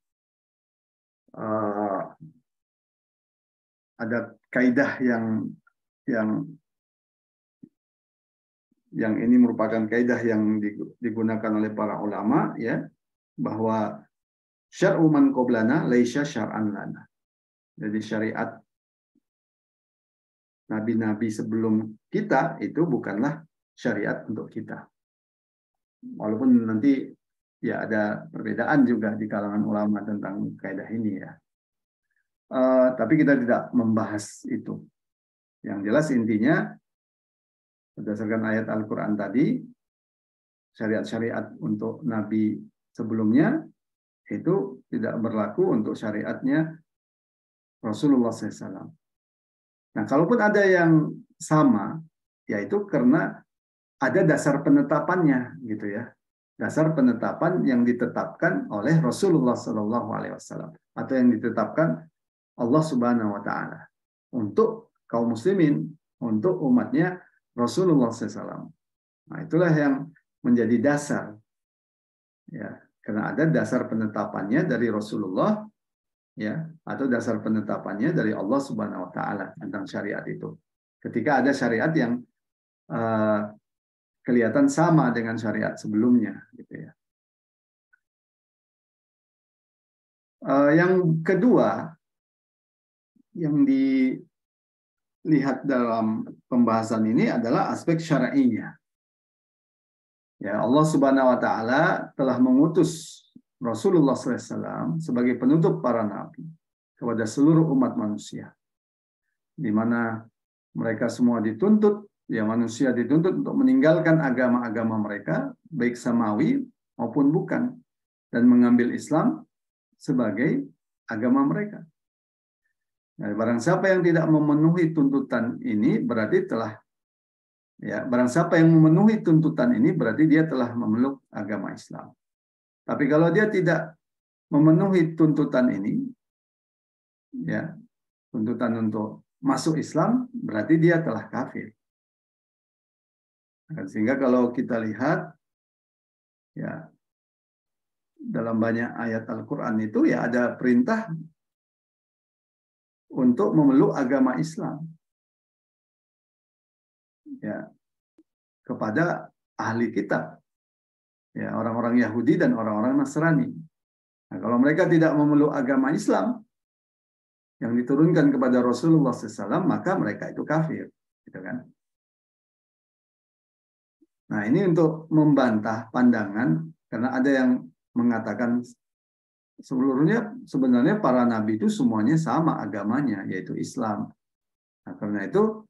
ada kaidah yang ini merupakan kaidah yang digunakan oleh para ulama, ya, bahwa syar'u man qablana laisa syar'an lana. Jadi syariat nabi-nabi sebelum kita itu bukanlah syariat untuk kita. Walaupun nanti, ya, ada perbedaan juga di kalangan ulama tentang kaidah ini, ya. Tapi kita tidak membahas itu. Yang jelas intinya, berdasarkan ayat Al-Quran tadi, syariat-syariat untuk nabi sebelumnya itu tidak berlaku untuk syariatnya Rasulullah SAW. Nah, kalaupun ada yang sama, yaitu karena ada dasar penetapannya, gitu, ya. Dasar penetapan yang ditetapkan oleh Rasulullah SAW atau yang ditetapkan Allah Subhanahu Wa Taala untuk kaum muslimin, untuk umatnya Rasulullah SAW. Nah, itulah yang menjadi dasar, ya, karena ada dasar penetapannya dari Rasulullah, ya, atau dasar penetapannya dari Allah Subhanahu Wa Taala tentang syariat itu. Ketika ada syariat yang kelihatan sama dengan syariat sebelumnya, gitu, ya. Yang kedua yang dilihat dalam pembahasan ini adalah aspek syar'inya. Ya, Allah Subhanahu Wa Taala telah mengutus Rasulullah SAW sebagai penutup para nabi kepada seluruh umat manusia, di mana mereka semua dituntut, ya, manusia dituntut untuk meninggalkan agama-agama mereka, baik samawi maupun bukan, dan mengambil Islam sebagai agama mereka. Nah, barang siapa yang tidak memenuhi tuntutan ini berarti telah barang siapa yang memenuhi tuntutan ini berarti dia telah memeluk agama Islam. Tapi kalau dia tidak memenuhi tuntutan ini, tuntutan untuk masuk Islam, berarti dia telah kafir. Sehingga kalau kita lihat, dalam banyak ayat Al-Quran itu ada perintah untuk memeluk agama Islam. Kepada ahli kitab. Orang-orang Yahudi dan orang-orang Nasrani. Nah, kalau mereka tidak memeluk agama Islam yang diturunkan kepada Rasulullah SAW, maka mereka itu kafir, gitu kan? Nah, ini untuk membantah pandangan, karena ada yang mengatakan sebenarnya para nabi itu semuanya sama agamanya, yaitu Islam. Nah, karena itu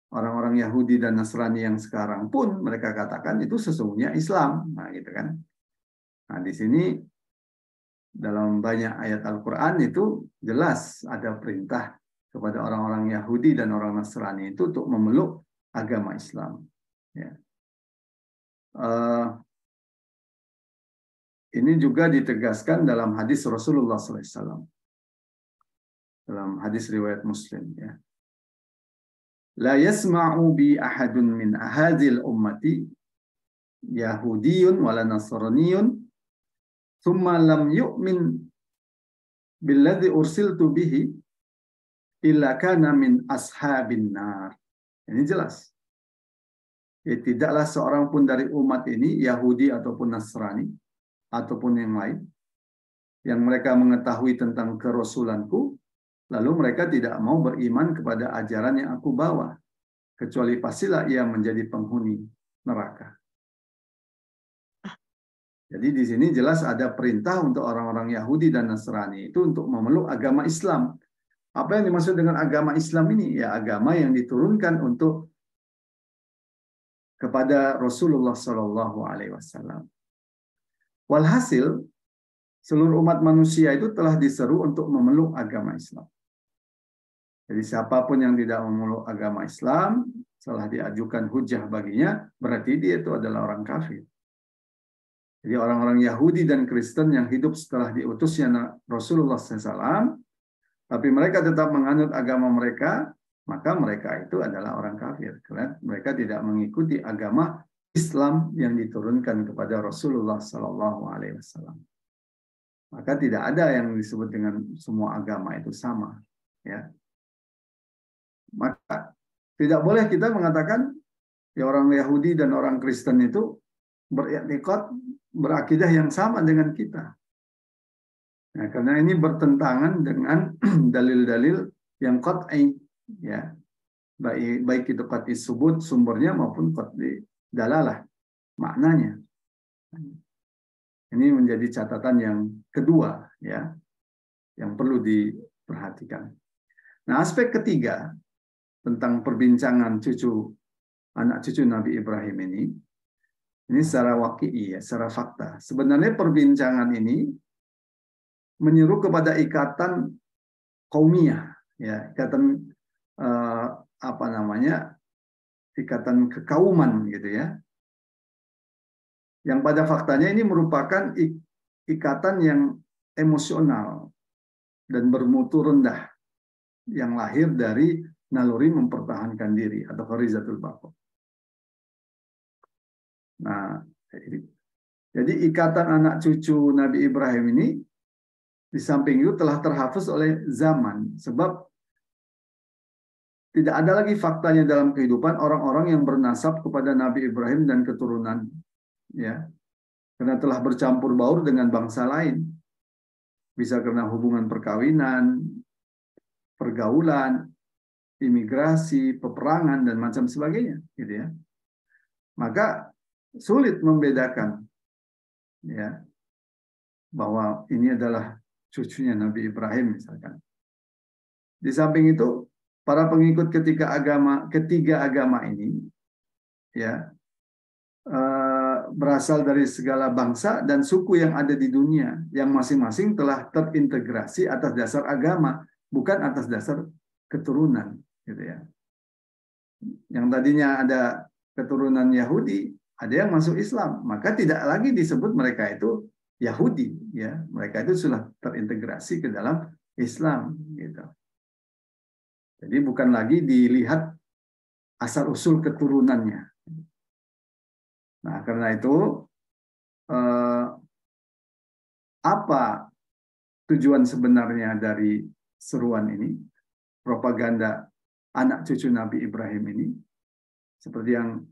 orang-orang Yahudi dan Nasrani yang sekarang pun mereka katakan itu sesungguhnya Islam, nah gitu kan. Nah di sini dalam banyak ayat Al-Quran itu jelas ada perintah kepada orang-orang Yahudi dan orang Nasrani itu untuk memeluk agama Islam. Ini juga ditegaskan dalam hadis Rasulullah SAW, dalam hadis riwayat Muslim. La yasma'u bi ahadun min ahadil ummati Yahudiyun wala Nasraniyun thumma lam yu'min billadhi ursiltu bihi illa kana min ashabin nar. Ini jelas. Tidaklah seorang pun dari umat ini, Yahudi ataupun Nasrani ataupun yang lain, yang mereka mengetahui tentang kerasulanku, lalu mereka tidak mau beriman kepada ajaran yang aku bawa, kecuali pastilah ia menjadi penghuni neraka. Jadi di sini jelas ada perintah untuk orang-orang Yahudi dan Nasrani itu untuk memeluk agama Islam. Apa yang dimaksud dengan agama Islam ini? Ya agama yang diturunkan untuk kepada Rasulullah SAW. Walhasil, seluruh umat manusia itu telah diseru untuk memeluk agama Islam. Jadi siapapun yang tidak memeluk agama Islam, setelah diajukan hujah baginya, berarti dia itu adalah orang kafir. Jadi orang-orang Yahudi dan Kristen yang hidup setelah diutusnya Rasulullah SAW, tapi mereka tetap menganut agama mereka, maka mereka itu adalah orang kafir. Karena mereka tidak mengikuti agama Islam yang diturunkan kepada Rasulullah SAW. Maka tidak ada yang disebut dengan semua agama itu sama. Maka tidak boleh kita mengatakan orang Yahudi dan orang Kristen itu beriktikad, berakidah yang sama dengan kita. Nah, karena ini bertentangan dengan dalil-dalil yang qat'i, baik itu qat'i subut sumbernya maupun qat'i dalalah maknanya. Ini menjadi catatan yang kedua, yang perlu diperhatikan. Nah, aspek ketiga tentang perbincangan anak cucu Nabi Ibrahim ini secara waqi'i, secara fakta. Sebenarnya perbincangan ini menyeru kepada ikatan kaumiyah, ikatan ikatan kekauman gitu ya. Yang pada faktanya ini merupakan ikatan yang emosional dan bermutu rendah yang lahir dari naluri mempertahankan diri atau gharizatul baqa. Nah, jadi ikatan anak cucu Nabi Ibrahim ini di samping itu telah terhapus oleh zaman, sebab tidak ada lagi faktanya dalam kehidupan orang-orang yang bernasab kepada Nabi Ibrahim dan keturunan, karena telah bercampur baur dengan bangsa lain, bisa karena hubungan perkawinan, pergaulan, imigrasi, peperangan dan macam sebagainya, gitu ya. Maka sulit membedakan, bahwa ini adalah cucunya Nabi Ibrahim misalkan. Di samping itu, para pengikut ketiga agama ini, berasal dari segala bangsa dan suku yang ada di dunia, yang masing-masing telah terintegrasi atas dasar agama, bukan atas dasar keturunan, gitu ya. Yang tadinya ada keturunan Yahudi, ada yang masuk Islam, maka tidak lagi disebut mereka itu Yahudi, ya. Mereka itu sudah terintegrasi ke dalam Islam, gitu. Jadi bukan lagi dilihat asal usul keturunannya. Nah, karena itu apa tujuan sebenarnya dari seruan ini, propaganda anak cucu Nabi Ibrahim ini, seperti yang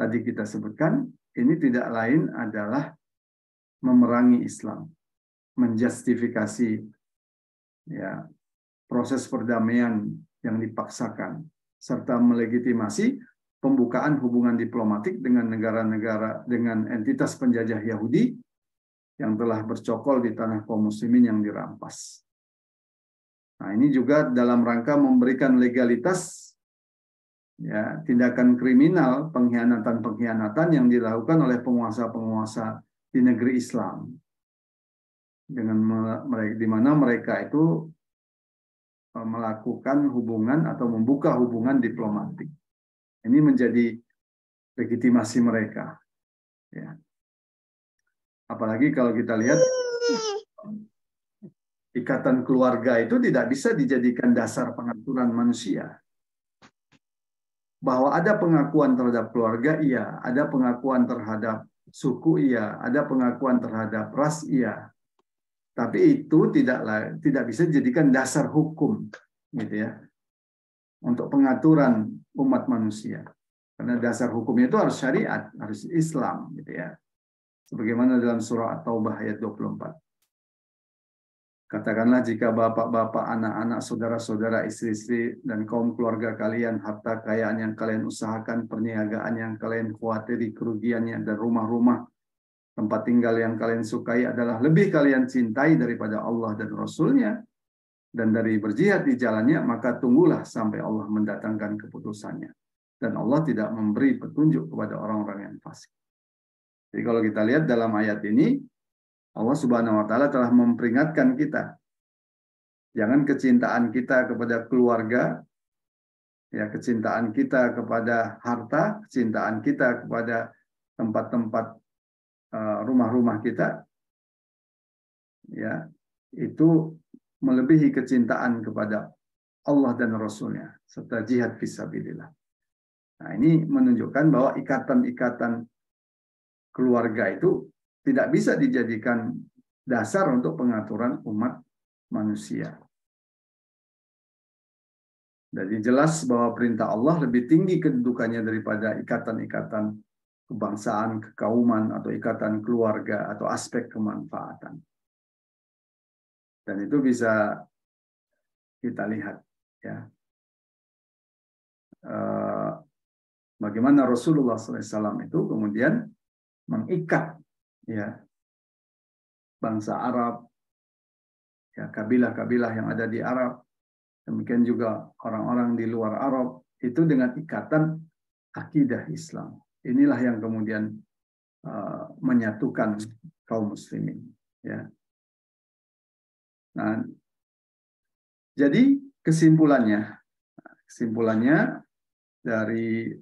tadi kita sebutkan, ini tidak lain adalah memerangi Islam, menjustifikasi ya proses perdamaian yang dipaksakan, serta melegitimasi pembukaan hubungan diplomatik dengan negara-negara dengan entitas penjajah Yahudi yang telah bercokol di tanah kaum muslimin yang dirampas. Nah, ini juga dalam rangka memberikan legalitas ya tindakan kriminal, pengkhianatan-pengkhianatan yang dilakukan oleh penguasa-penguasa di negeri Islam. Dengan di mana mereka itu melakukan hubungan atau membuka hubungan diplomatik. Ini menjadi legitimasi mereka. Ya. Apalagi kalau kita lihat ikatan keluarga itu tidak bisa dijadikan dasar pengaturan manusia. Bahwa ada pengakuan terhadap keluarga, iya. Ada pengakuan terhadap suku, iya. Ada pengakuan terhadap ras, iya. Tapi itu tidak bisa dijadikan dasar hukum, gitu ya, untuk pengaturan umat manusia. Karena dasar hukumnya itu harus syariat, harus Islam, gitu ya. Sebagaimana dalam surah At-Taubah ayat 24. Katakanlah jika bapak-bapak, anak-anak, saudara-saudara, istri-istri, dan kaum keluarga kalian, harta kekayaan yang kalian usahakan, perniagaan yang kalian khawatiri kerugiannya, dan rumah-rumah, tempat tinggal yang kalian sukai adalah lebih kalian cintai daripada Allah dan Rasul-Nya, dan dari berjihad di jalannya, maka tunggulah sampai Allah mendatangkan keputusannya. Dan Allah tidak memberi petunjuk kepada orang-orang yang fasik. Jadi kalau kita lihat dalam ayat ini, Allah Subhanahu wa Ta'ala telah memperingatkan kita, jangan kecintaan kita kepada keluarga, ya kecintaan kita kepada harta, kecintaan kita kepada tempat-tempat rumah-rumah kita, ya itu melebihi kecintaan kepada Allah dan Rasul-Nya serta jihad fisabilillah. Nah, ini menunjukkan bahwa ikatan-ikatan keluarga itu tidak bisa dijadikan dasar untuk pengaturan umat manusia. Jadi jelas bahwa perintah Allah lebih tinggi kedudukannya daripada ikatan-ikatan kebangsaan, kekauman, atau ikatan keluarga, atau aspek kemanfaatan. Dan itu bisa kita lihat, ya, bagaimana Rasulullah SAW itu kemudian mengikat, ya, bangsa Arab, ya, kabilah-kabilah yang ada di Arab, demikian juga orang-orang di luar Arab, itu dengan ikatan akidah Islam. Inilah yang kemudian menyatukan kaum muslimin. Ya. Nah, jadi kesimpulannya dari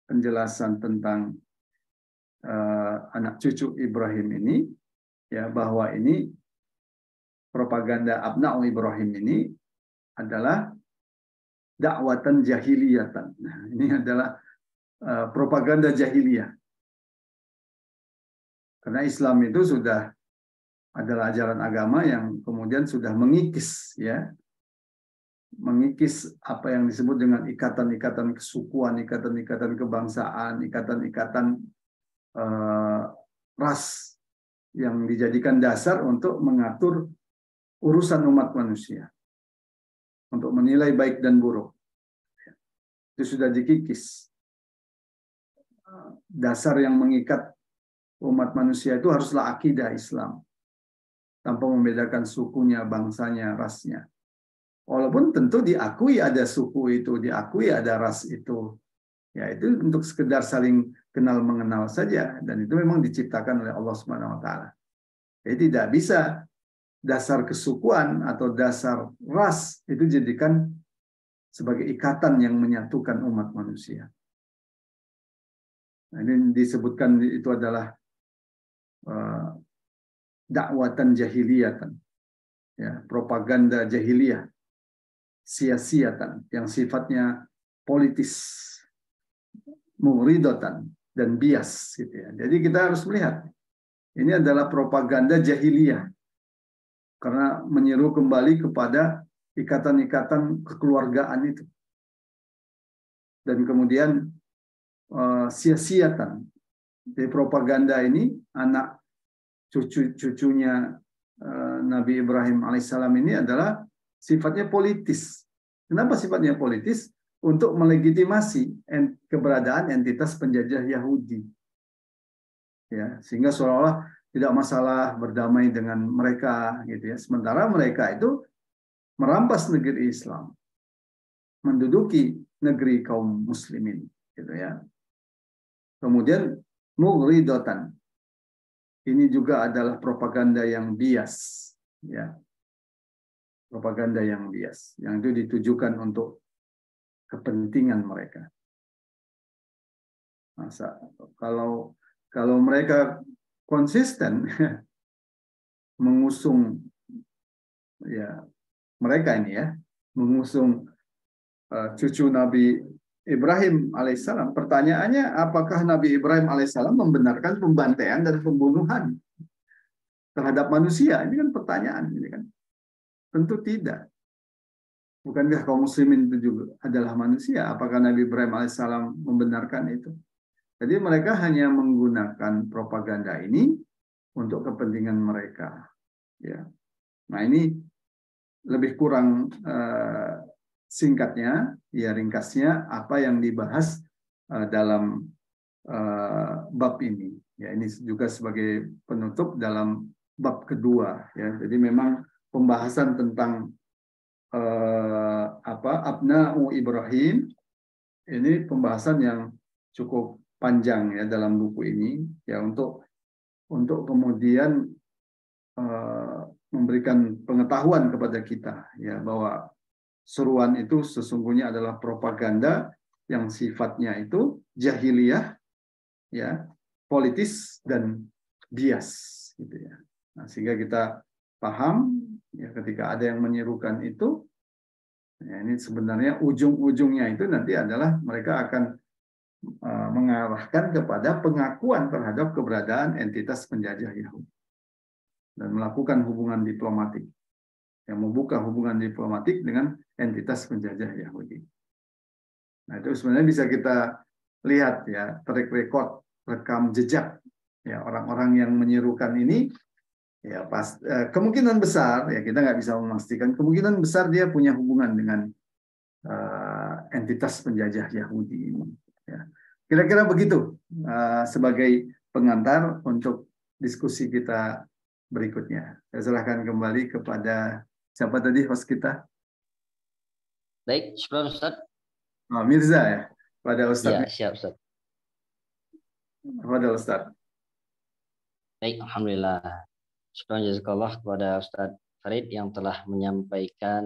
penjelasan tentang anak cucu Ibrahim ini, ya, bahwa ini propaganda Abna'u Ibrahim ini adalah dakwatan jahiliyatan. Nah, ini adalah propaganda jahiliyah. Karena Islam itu sudah adalah ajaran agama yang kemudian sudah mengikis, ya, mengikis apa yang disebut dengan ikatan-ikatan kesukuan, ikatan-ikatan kebangsaan, ikatan-ikatan ras yang dijadikan dasar untuk mengatur urusan umat manusia, untuk menilai baik dan buruk. Itu sudah dikikis. Dasar yang mengikat umat manusia itu haruslah akidah Islam, tanpa membedakan sukunya, bangsanya, rasnya. Walaupun tentu diakui ada suku itu, diakui ada ras itu, Ya itu untuk sekedar saling kenal mengenal saja, dan itu memang diciptakan oleh Allah Subhanahu wa taala. Jadi tidak bisa dasar kesukuan atau dasar ras itu dijadikan sebagai ikatan yang menyatukan umat manusia. Nah, ini disebutkan itu adalah dakwatan jahiliyatan, ya, propaganda jahiliyah, sia-siatan yang sifatnya politis, muridatan dan bias gitu ya. Jadi kita harus melihat ini adalah propaganda jahiliyah karena menyeru kembali kepada ikatan-ikatan kekeluargaan itu. Dan kemudian sia-siatan. Jadi propaganda ini anak cucu-cucunya Nabi Ibrahim alaihissalam ini adalah sifatnya politis. Kenapa sifatnya politis? Untuk melegitimasi keberadaan entitas penjajah Yahudi. Ya, sehingga seolah-olah tidak masalah berdamai dengan mereka gitu ya. Sementara mereka itu merampas negeri Islam, menduduki negeri kaum muslimin gitu ya. Kemudian mughridatan. Ini juga adalah propaganda yang bias ya. Propaganda yang bias yang itu ditujukan untuk kepentingan mereka. Masa kalau mereka konsisten mengusung ya mereka ini ya mengusung cucu Nabi Ibrahim alaihissalam. Pertanyaannya, apakah Nabi Ibrahim alaihissalam membenarkan pembantaian dan pembunuhan terhadap manusia? Ini kan pertanyaan, ini kan tentu tidak. Bukankah kaum muslimin itu juga adalah manusia? Apakah Nabi Ibrahim alaihissalam membenarkan itu? Jadi mereka hanya menggunakan propaganda ini untuk kepentingan mereka. Ya, nah ini lebih kurang singkatnya, ya ringkasnya apa yang dibahas dalam bab ini. Ya, ini juga sebagai penutup dalam bab kedua. Ya, jadi memang pembahasan tentang Abna'u Ibrahim ini pembahasan yang cukup panjang ya dalam buku ini ya untuk kemudian memberikan pengetahuan kepada kita ya bahwa seruan itu sesungguhnya adalah propaganda yang sifatnya itu jahiliyah ya, politis dan bias gitu ya. Nah, sehingga kita paham ya ketika ada yang menyerukan itu ya, ini sebenarnya ujung-ujungnya itu nanti adalah mereka akan mengarahkan kepada pengakuan terhadap keberadaan entitas penjajah Yahudi dan melakukan hubungan diplomatik yang membuka hubungan diplomatik dengan entitas penjajah Yahudi. Nah, itu sebenarnya bisa kita lihat ya track record, rekam jejak ya orang-orang yang menyerukan ini ya kemungkinan besar ya kita nggak bisa memastikan, kemungkinan besar dia punya hubungan dengan entitas penjajah Yahudi ini. Ya. Kira-kira begitu sebagai pengantar untuk diskusi kita berikutnya. Saya serahkan kembali kepada siapa tadi host kita? Baik, syukur Ustaz. Mirza ya, pada Ustaz. Ya, siap Ustaz. Pada Ustaz. Baik, alhamdulillah. Syukur jazakallah kepada Ustaz Farid yang telah menyampaikan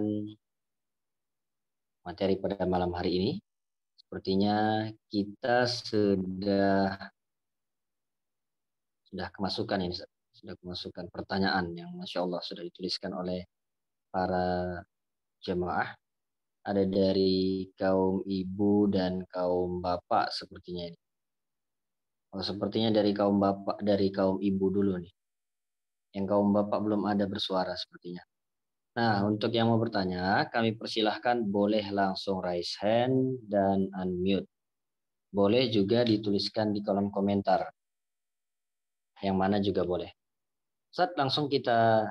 materi pada malam hari ini. Sepertinya kita sudah kemasukan ini, sudah kemasukan pertanyaan yang Masya Allah sudah dituliskan oleh para jemaah. Ada dari kaum ibu dan kaum bapak sepertinya ini. Oh, sepertinya dari kaum bapak, dari kaum ibu dulu nih. Yang kaum bapak belum ada bersuara sepertinya. Nah, untuk yang mau bertanya, kami persilahkan boleh langsung raise hand dan unmute. Boleh juga dituliskan di kolom komentar. Yang mana juga boleh. Saat langsung kita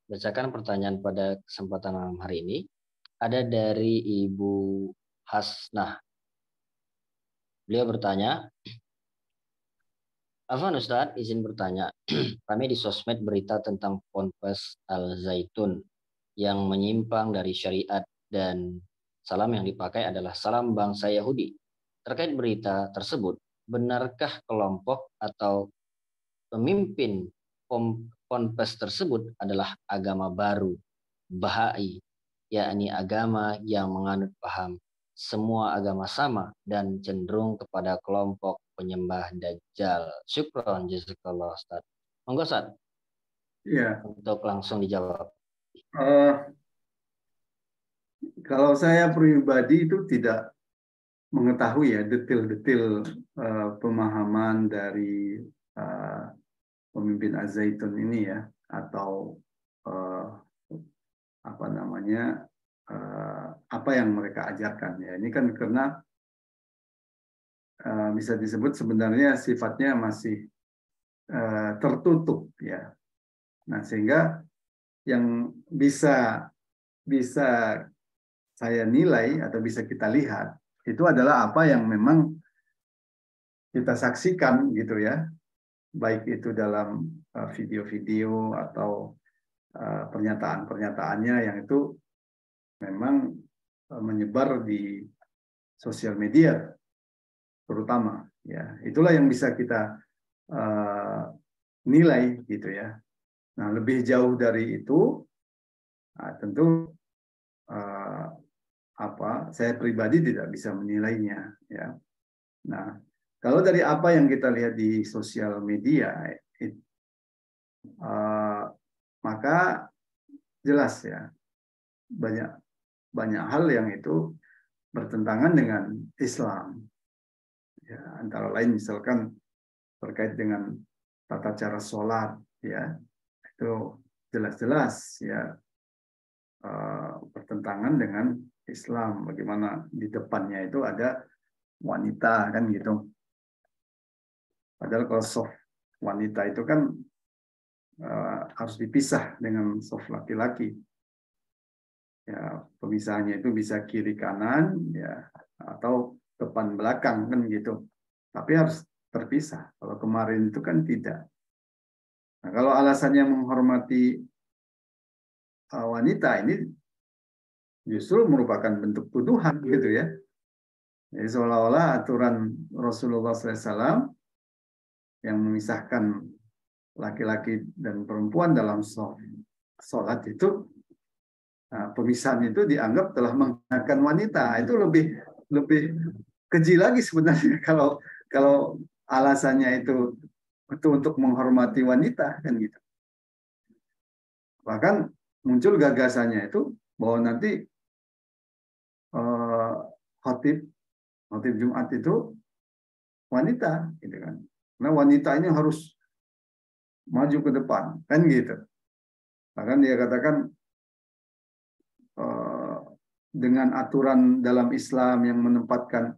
bacakan pertanyaan pada kesempatan malam hari ini. Ada dari Ibu Hasnah. Beliau bertanya, Afwan Ustadz, izin bertanya. Kami di sosmed berita tentang Ponpes Al Zaitun yang menyimpang dari syariat dan salam yang dipakai adalah salam bangsa Yahudi. terkait berita tersebut, benarkah kelompok atau pemimpin ponpes tersebut adalah agama baru, Bahai, yakni agama yang menganut paham semua agama sama dan cenderung kepada kelompok penyembah Dajjal? Syukron, jazakallah Ustaz. Monggo Ustaz, Ya, untuk langsung dijawab. kalau saya pribadi itu tidak mengetahui ya detail-detail pemahaman dari uh, pemimpin Az-Zaitun ini ya, atau apa namanya, apa yang mereka ajarkan ya. Ini kan karena bisa disebut sebenarnya sifatnya masih tertutup ya. Nah, sehingga yang bisa bisa saya nilai atau bisa kita lihat itu adalah apa yang memang kita saksikan gitu ya, baik itu dalam video-video atau pernyataan-pernyataannya yang itu memang menyebar di sosial media terutama ya. Itulah yang bisa kita nilai gitu ya. Nah, lebih jauh dari itu tentu saya pribadi tidak bisa menilainya ya. Nah, kalau dari apa yang kita lihat di sosial media, maka jelas ya, banyak banyak hal yang itu bertentangan dengan Islam. Ya, antara lain misalkan terkait dengan tata cara sholat, ya itu jelas-jelas ya bertentangan dengan Islam. Bagaimana di depannya itu ada wanita kan gitu. Padahal kalau soft wanita itu kan harus dipisah dengan soft laki-laki. Ya, pemisahannya itu bisa kiri kanan ya, atau depan belakang kan gitu. Tapi harus terpisah. Kalau kemarin itu kan tidak. Nah, kalau alasannya menghormati wanita, ini justru merupakan bentuk tuduhan gitu ya. Jadi seolah-olah aturan Rasulullah SAW yang memisahkan laki-laki dan perempuan dalam sholat itu, nah, pemisahan itu dianggap telah menghinakan wanita. Itu lebih keji lagi sebenarnya kalau alasannya itu untuk menghormati wanita kan gitu. Bahkan muncul gagasannya itu bahwa nanti khotib Jumat itu wanita gitu kan. Nah, wanita ini harus maju ke depan kan gitu. Bahkan dia katakan dengan aturan dalam Islam yang menempatkan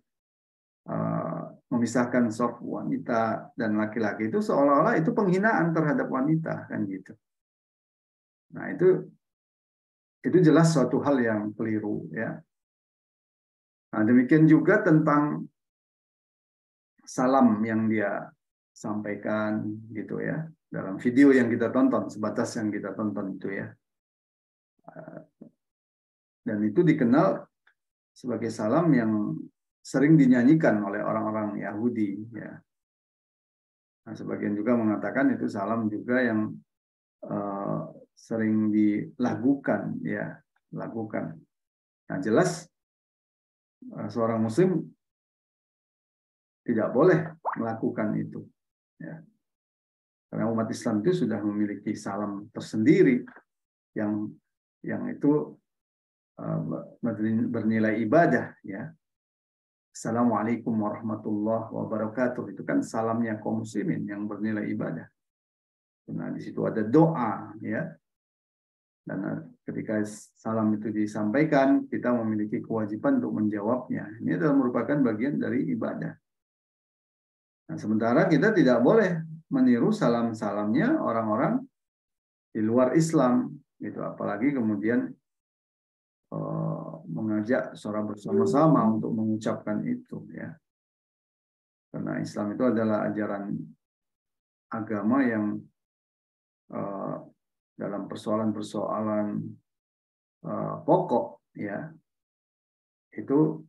memisahkan saf wanita dan laki-laki itu seolah-olah itu penghinaan terhadap wanita kan gitu. Nah, itu jelas suatu hal yang keliru ya. Nah, demikian juga tentang salam yang dia sampaikan gitu ya dalam video yang kita tonton, sebatas yang kita tonton itu ya. Dan itu dikenal sebagai salam yang sering dinyanyikan oleh orang-orang Yahudi ya. Nah, sebagian juga mengatakan itu salam juga yang sering dilakukan ya, lakukan. Nah, jelas seorang muslim tidak boleh melakukan itu ya. Karena umat Islam itu sudah memiliki salam tersendiri yang itu bernilai ibadah ya. Assalamualaikum warahmatullahi wabarakatuh. Itu kan salamnya kaum muslimin yang bernilai ibadah. Nah, di situ ada doa ya. Dan ketika salam itu disampaikan, kita memiliki kewajiban untuk menjawabnya. Ini adalah merupakan bagian dari ibadah. Nah, sementara kita tidak boleh meniru salam-salamnya orang-orang di luar Islam gitu, apalagi kemudian mengajak secara bersama-sama untuk mengucapkan itu ya. Karena Islam itu adalah ajaran agama yang dalam persoalan-persoalan pokok ya, itu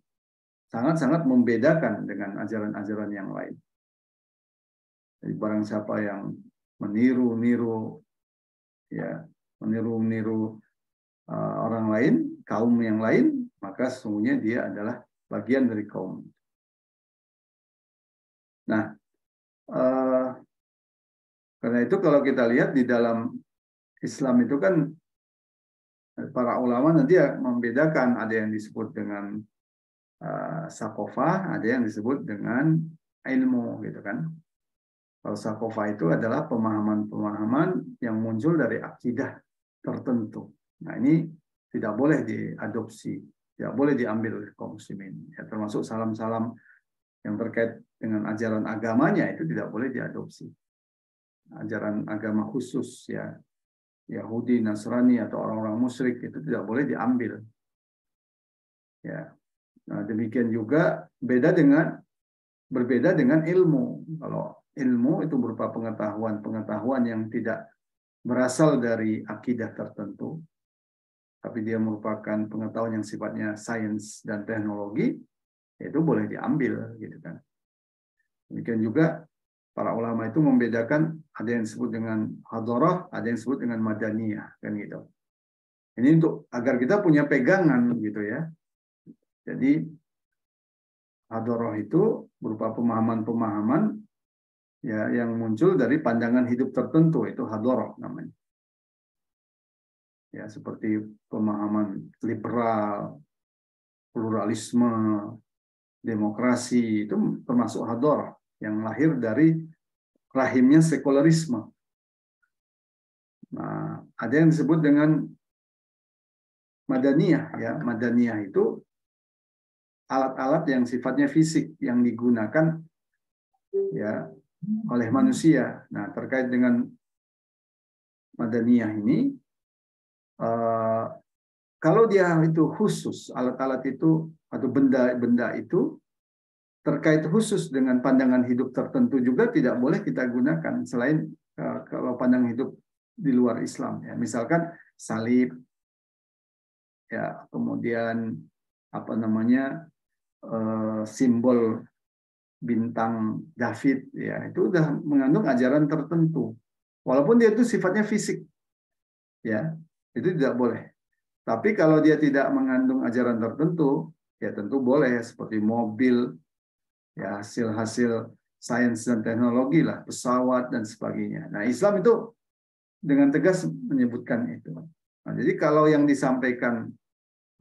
sangat-sangat membedakan dengan ajaran-ajaran yang lain. Jadi barang siapa yang meniru-niru, ya, meniru-niru orang lain, kaum yang lain, maka sesungguhnya dia adalah bagian dari kaum. Nah, karena itu kalau kita lihat di dalam Islam itu kan para ulama nanti membedakan, ada yang disebut dengan sakofah, ada yang disebut dengan ilmu, gitu kan. Kalau sakofah itu adalah pemahaman-pemahaman yang muncul dari akidah tertentu. Nah, ini tidak boleh diadopsi, tidak boleh diambil oleh kaum muslimin. Ya, termasuk salam-salam yang terkait dengan ajaran agamanya itu tidak boleh diadopsi. Ajaran agama khusus, ya, Yahudi, Nasrani atau orang-orang musyrik itu tidak boleh diambil. Ya. Nah, demikian juga berbeda dengan ilmu. Kalau ilmu itu berupa pengetahuan yang tidak berasal dari akidah tertentu, tapi dia merupakan pengetahuan yang sifatnya sains dan teknologi, itu boleh diambil, gitu kan. Demikian juga para ulama itu membedakan, ada yang disebut dengan hadarah, ada yang disebut dengan madaniyah, kan gitu. Ini untuk agar kita punya pegangan, gitu ya. Jadi hadarah itu berupa pemahaman-pemahaman, ya, yang muncul dari pandangan hidup tertentu, itu hadarah namanya. Ya, seperti pemahaman liberal, pluralisme, demokrasi, itu termasuk hadarah yang lahir dari rahimnya sekularisme. Nah, ada yang disebut dengan madaniyah, ya. Madaniyah itu alat-alat yang sifatnya fisik yang digunakan, ya, oleh manusia. Nah, terkait dengan madaniyah ini, kalau dia itu khusus, alat-alat itu atau benda-benda itu terkait khusus dengan pandangan hidup tertentu juga tidak boleh kita gunakan selain kalau pandangan hidup di luar Islam, ya. Misalkan salib, ya, kemudian apa namanya, simbol bintang David, ya, itu udah mengandung ajaran tertentu walaupun dia itu sifatnya fisik, ya, itu tidak boleh. Tapi kalau dia tidak mengandung ajaran tertentu, ya tentu boleh, seperti mobil, ya, hasil-hasil sains dan teknologi lah, pesawat dan sebagainya. Nah, Islam itu dengan tegas menyebutkan itu. Nah, jadi kalau yang disampaikan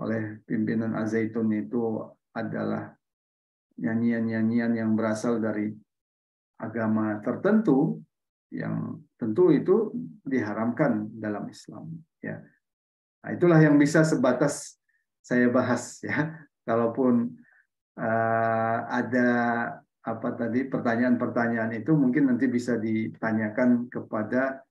oleh pimpinan Al-Zaitun itu adalah nyanyian-nyanyian yang berasal dari agama tertentu, yang tentu itu diharamkan dalam Islam, ya. Nah, itulah yang bisa sebatas saya bahas, ya. Kalaupun ada apa tadi pertanyaan-pertanyaan itu mungkin nanti bisa ditanyakan kepada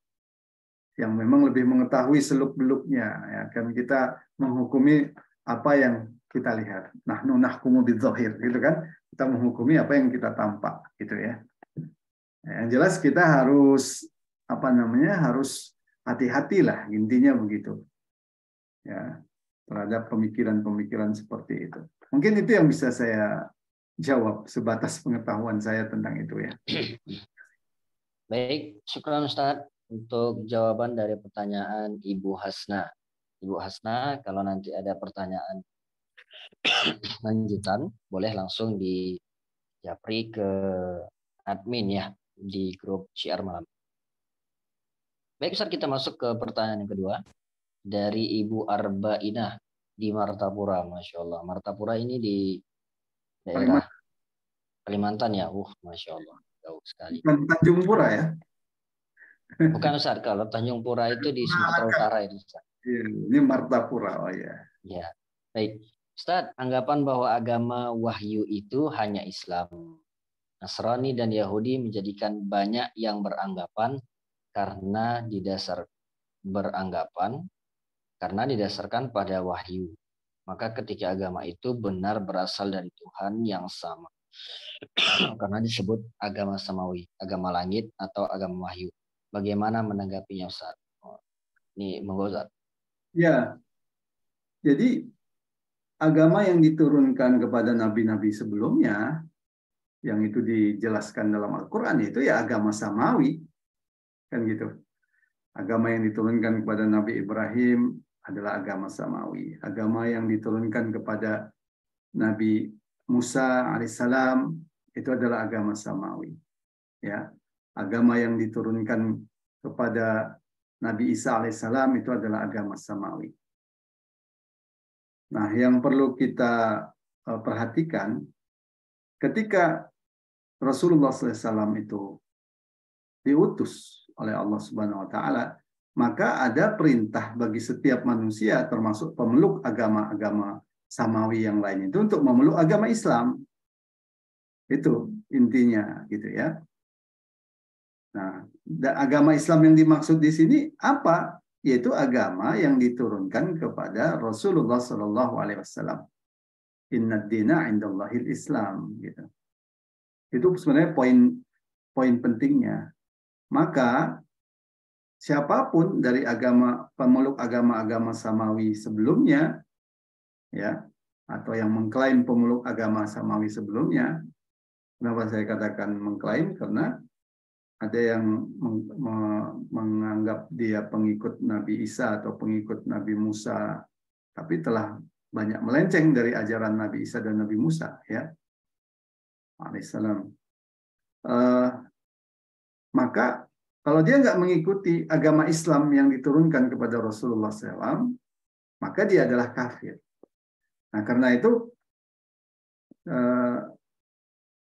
yang memang lebih mengetahui seluk-beluknya, ya. Kan kita menghukumi apa yang kita lihat. Nahnu nahkumu bidzahir, gitu kan. Kita menghukumi apa yang kita tampak, gitu ya. Yang jelas kita harus apa namanya, harus hati-hatilah, intinya begitu, ya, terhadap pemikiran-pemikiran seperti itu. Mungkin itu yang bisa saya jawab sebatas pengetahuan saya tentang itu, ya. Baik, syukran Ustaz untuk jawaban dari pertanyaan Ibu Hasna. Ibu Hasna, kalau nanti ada pertanyaan lanjutan, boleh langsung di japri ke admin, ya, di grup Syiar Malam. Baik Ustaz, kita masuk ke pertanyaan yang kedua dari Ibu Arba'inah di Martapura. Masya Allah, Martapura ini di daerah Kalimantan, ya. Masya Allah, jauh sekali. Tanjung Pura, ya. Bukan Ustaz, kalau Tanjung Pura itu di Sumatera Utara itu Ustaz. Ini Martapura, oh ya. Ya, baik. Ustaz, anggapan bahwa agama wahyu itu hanya Islam. Nasrani dan Yahudi menjadikan banyak yang beranggapan karena didasarkan pada wahyu. Maka ketika agama itu benar berasal dari Tuhan yang sama. Karena disebut agama samawi, agama langit atau agama wahyu. Bagaimana menanggapinya Ustaz? Ini monggo Ustaz. Ya. Jadi agama yang diturunkan kepada nabi-nabi sebelumnya, yang itu dijelaskan dalam Al-Quran, itu ya agama samawi, kan gitu. Agama yang diturunkan kepada Nabi Ibrahim adalah agama samawi. Agama yang diturunkan kepada Nabi Musa alaihissalam itu adalah agama samawi. Ya, agama yang diturunkan kepada Nabi Isa alaihissalam itu adalah agama samawi. Nah, yang perlu kita perhatikan ketika Rasulullah SAW itu diutus oleh Allah Subhanahu Wa Taala, maka ada perintah bagi setiap manusia, termasuk pemeluk agama-agama samawi yang lain itu, untuk memeluk agama Islam. Itu intinya, gitu ya. Nah, agama Islam yang dimaksud di sini apa? Yaitu agama yang diturunkan kepada Rasulullah Shallallahu Alaihi Wasallam. Inna dina indallahil Islam, gitu. Itu sebenarnya poin pentingnya. Maka siapapun dari pemeluk agama-agama samawi sebelumnya, ya, atau yang mengklaim pemeluk agama samawi sebelumnya, kenapa saya katakan mengklaim? Karena ada yang menganggap dia pengikut Nabi Isa atau pengikut Nabi Musa, tapi telah banyak melenceng dari ajaran Nabi Isa dan Nabi Musa, ya, alaihissalam. Maka kalau dia nggak mengikuti agama Islam yang diturunkan kepada Rasulullah SAW, maka dia adalah kafir. Nah, karena itu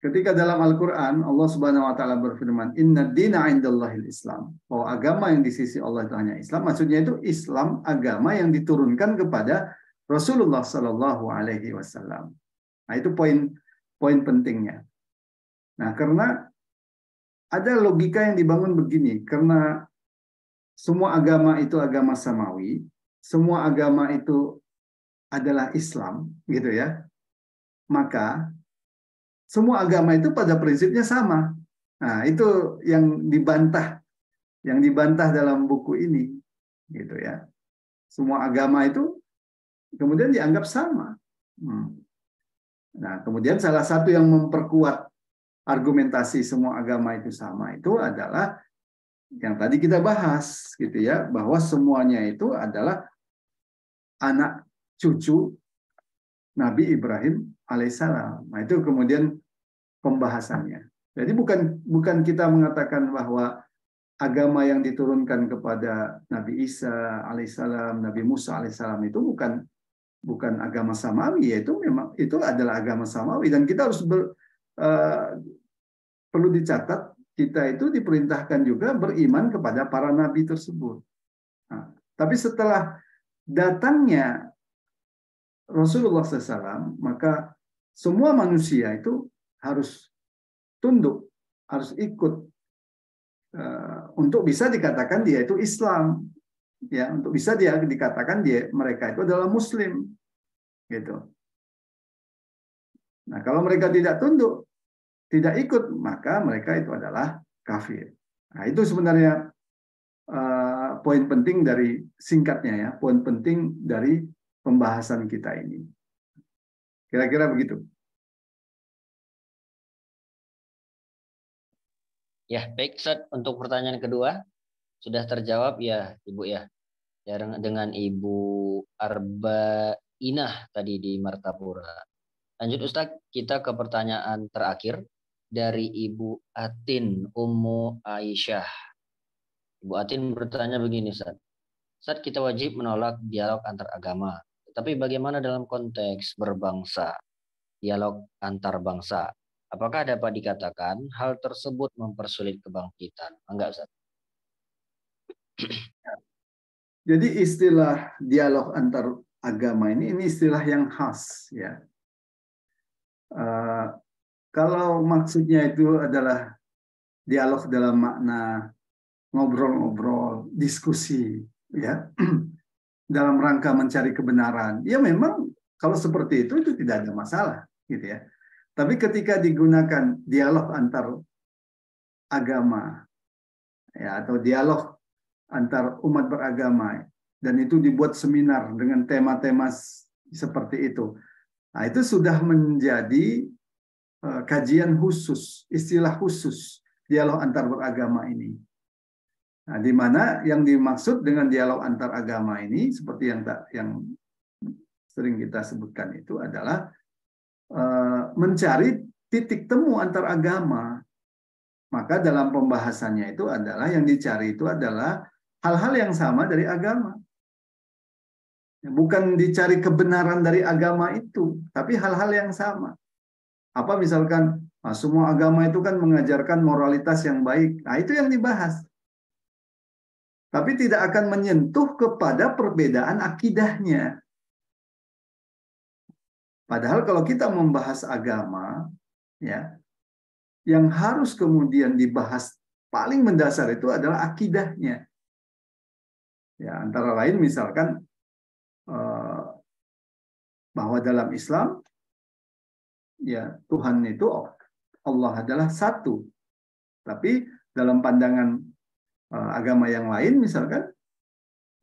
ketika dalam Al-Quran Allah Subhanahu Wa Taala berfirman, Inna dina indallahil Islam, bahwa agama yang di sisi Allah itu hanya Islam. Maksudnya itu Islam, agama yang diturunkan kepada Rasulullah Sallallahu Alaihi Wasallam. Nah, itu poin pentingnya. Nah, karena ada logika yang dibangun begini, karena semua agama itu agama samawi, semua agama itu adalah Islam, gitu ya. Maka semua agama itu pada prinsipnya sama. Nah, itu yang dibantah dalam buku ini, gitu ya. Semua agama itu kemudian dianggap sama. Nah, kemudian salah satu yang memperkuat argumentasi semua agama itu sama itu adalah yang tadi kita bahas, gitu ya, bahwa semuanya itu adalah anak cucu Nabi Ibrahim alaihissalam. Nah, itu kemudian pembahasannya. Jadi bukan kita mengatakan bahwa agama yang diturunkan kepada Nabi Isa alaihissalam, Nabi Musa alaihissalam itu bukan agama samawi, yaitu memang itu adalah agama samawi, dan kita harus perlu dicatat, kita itu diperintahkan juga beriman kepada para nabi tersebut. Nah, tapi setelah datangnya Rasulullah SAW, maka semua manusia itu harus tunduk, harus ikut untuk bisa dikatakan dia itu Islam, ya, untuk bisa dia dikatakan mereka itu adalah Muslim, gitu. Nah, kalau mereka tidak tunduk, tidak ikut, maka mereka itu adalah kafir. Nah, itu sebenarnya poin penting dari singkatnya, ya, poin penting dari pembahasan kita ini. Kira-kira begitu. Ya, baik, Ustaz. Untuk pertanyaan kedua sudah terjawab ya, Ibu ya. Dengan Ibu Arbainah tadi di Martapura. Lanjut Ustaz, kita ke pertanyaan terakhir dari Ibu Atin Ummu Aisyah. Ibu Atin bertanya begini, Ustaz. Ustaz, kita wajib menolak dialog antar agama. Tetapi bagaimana dalam konteks berbangsa, dialog antar bangsa? Apakah dapat dikatakan hal tersebut mempersulit kebangkitan? Enggak, Ustaz? Jadi istilah dialog antar agama ini istilah yang khas, ya. Kalau maksudnya itu adalah dialog dalam makna ngobrol-ngobrol, diskusi, ya, dalam rangka mencari kebenaran, ya memang kalau seperti itu tidak ada masalah, gitu ya. Tapi ketika digunakan dialog antar agama, ya, atau dialog antar umat beragama, dan itu dibuat seminar dengan tema-tema seperti itu. Nah, itu sudah menjadi kajian khusus, istilah khusus dialog antar beragama ini. Nah, di mana yang dimaksud dengan dialog antar agama ini seperti yang sering kita sebutkan itu adalah mencari titik temu antar agama. Maka dalam pembahasannya itu adalah yang dicari itu adalah hal-hal yang sama dari agama. Bukan dicari kebenaran dari agama itu, tapi hal-hal yang sama. Apa misalkan semua agama itu kan mengajarkan moralitas yang baik. Nah, itu yang dibahas. Tapi tidak akan menyentuh kepada perbedaan akidahnya. Padahal kalau kita membahas agama, ya, yang harus kemudian dibahas paling mendasar itu adalah akidahnya. Ya, antara lain misalkan bahwa dalam Islam, ya, Tuhan itu Allah adalah satu. Tapi dalam pandangan agama yang lain, misalkan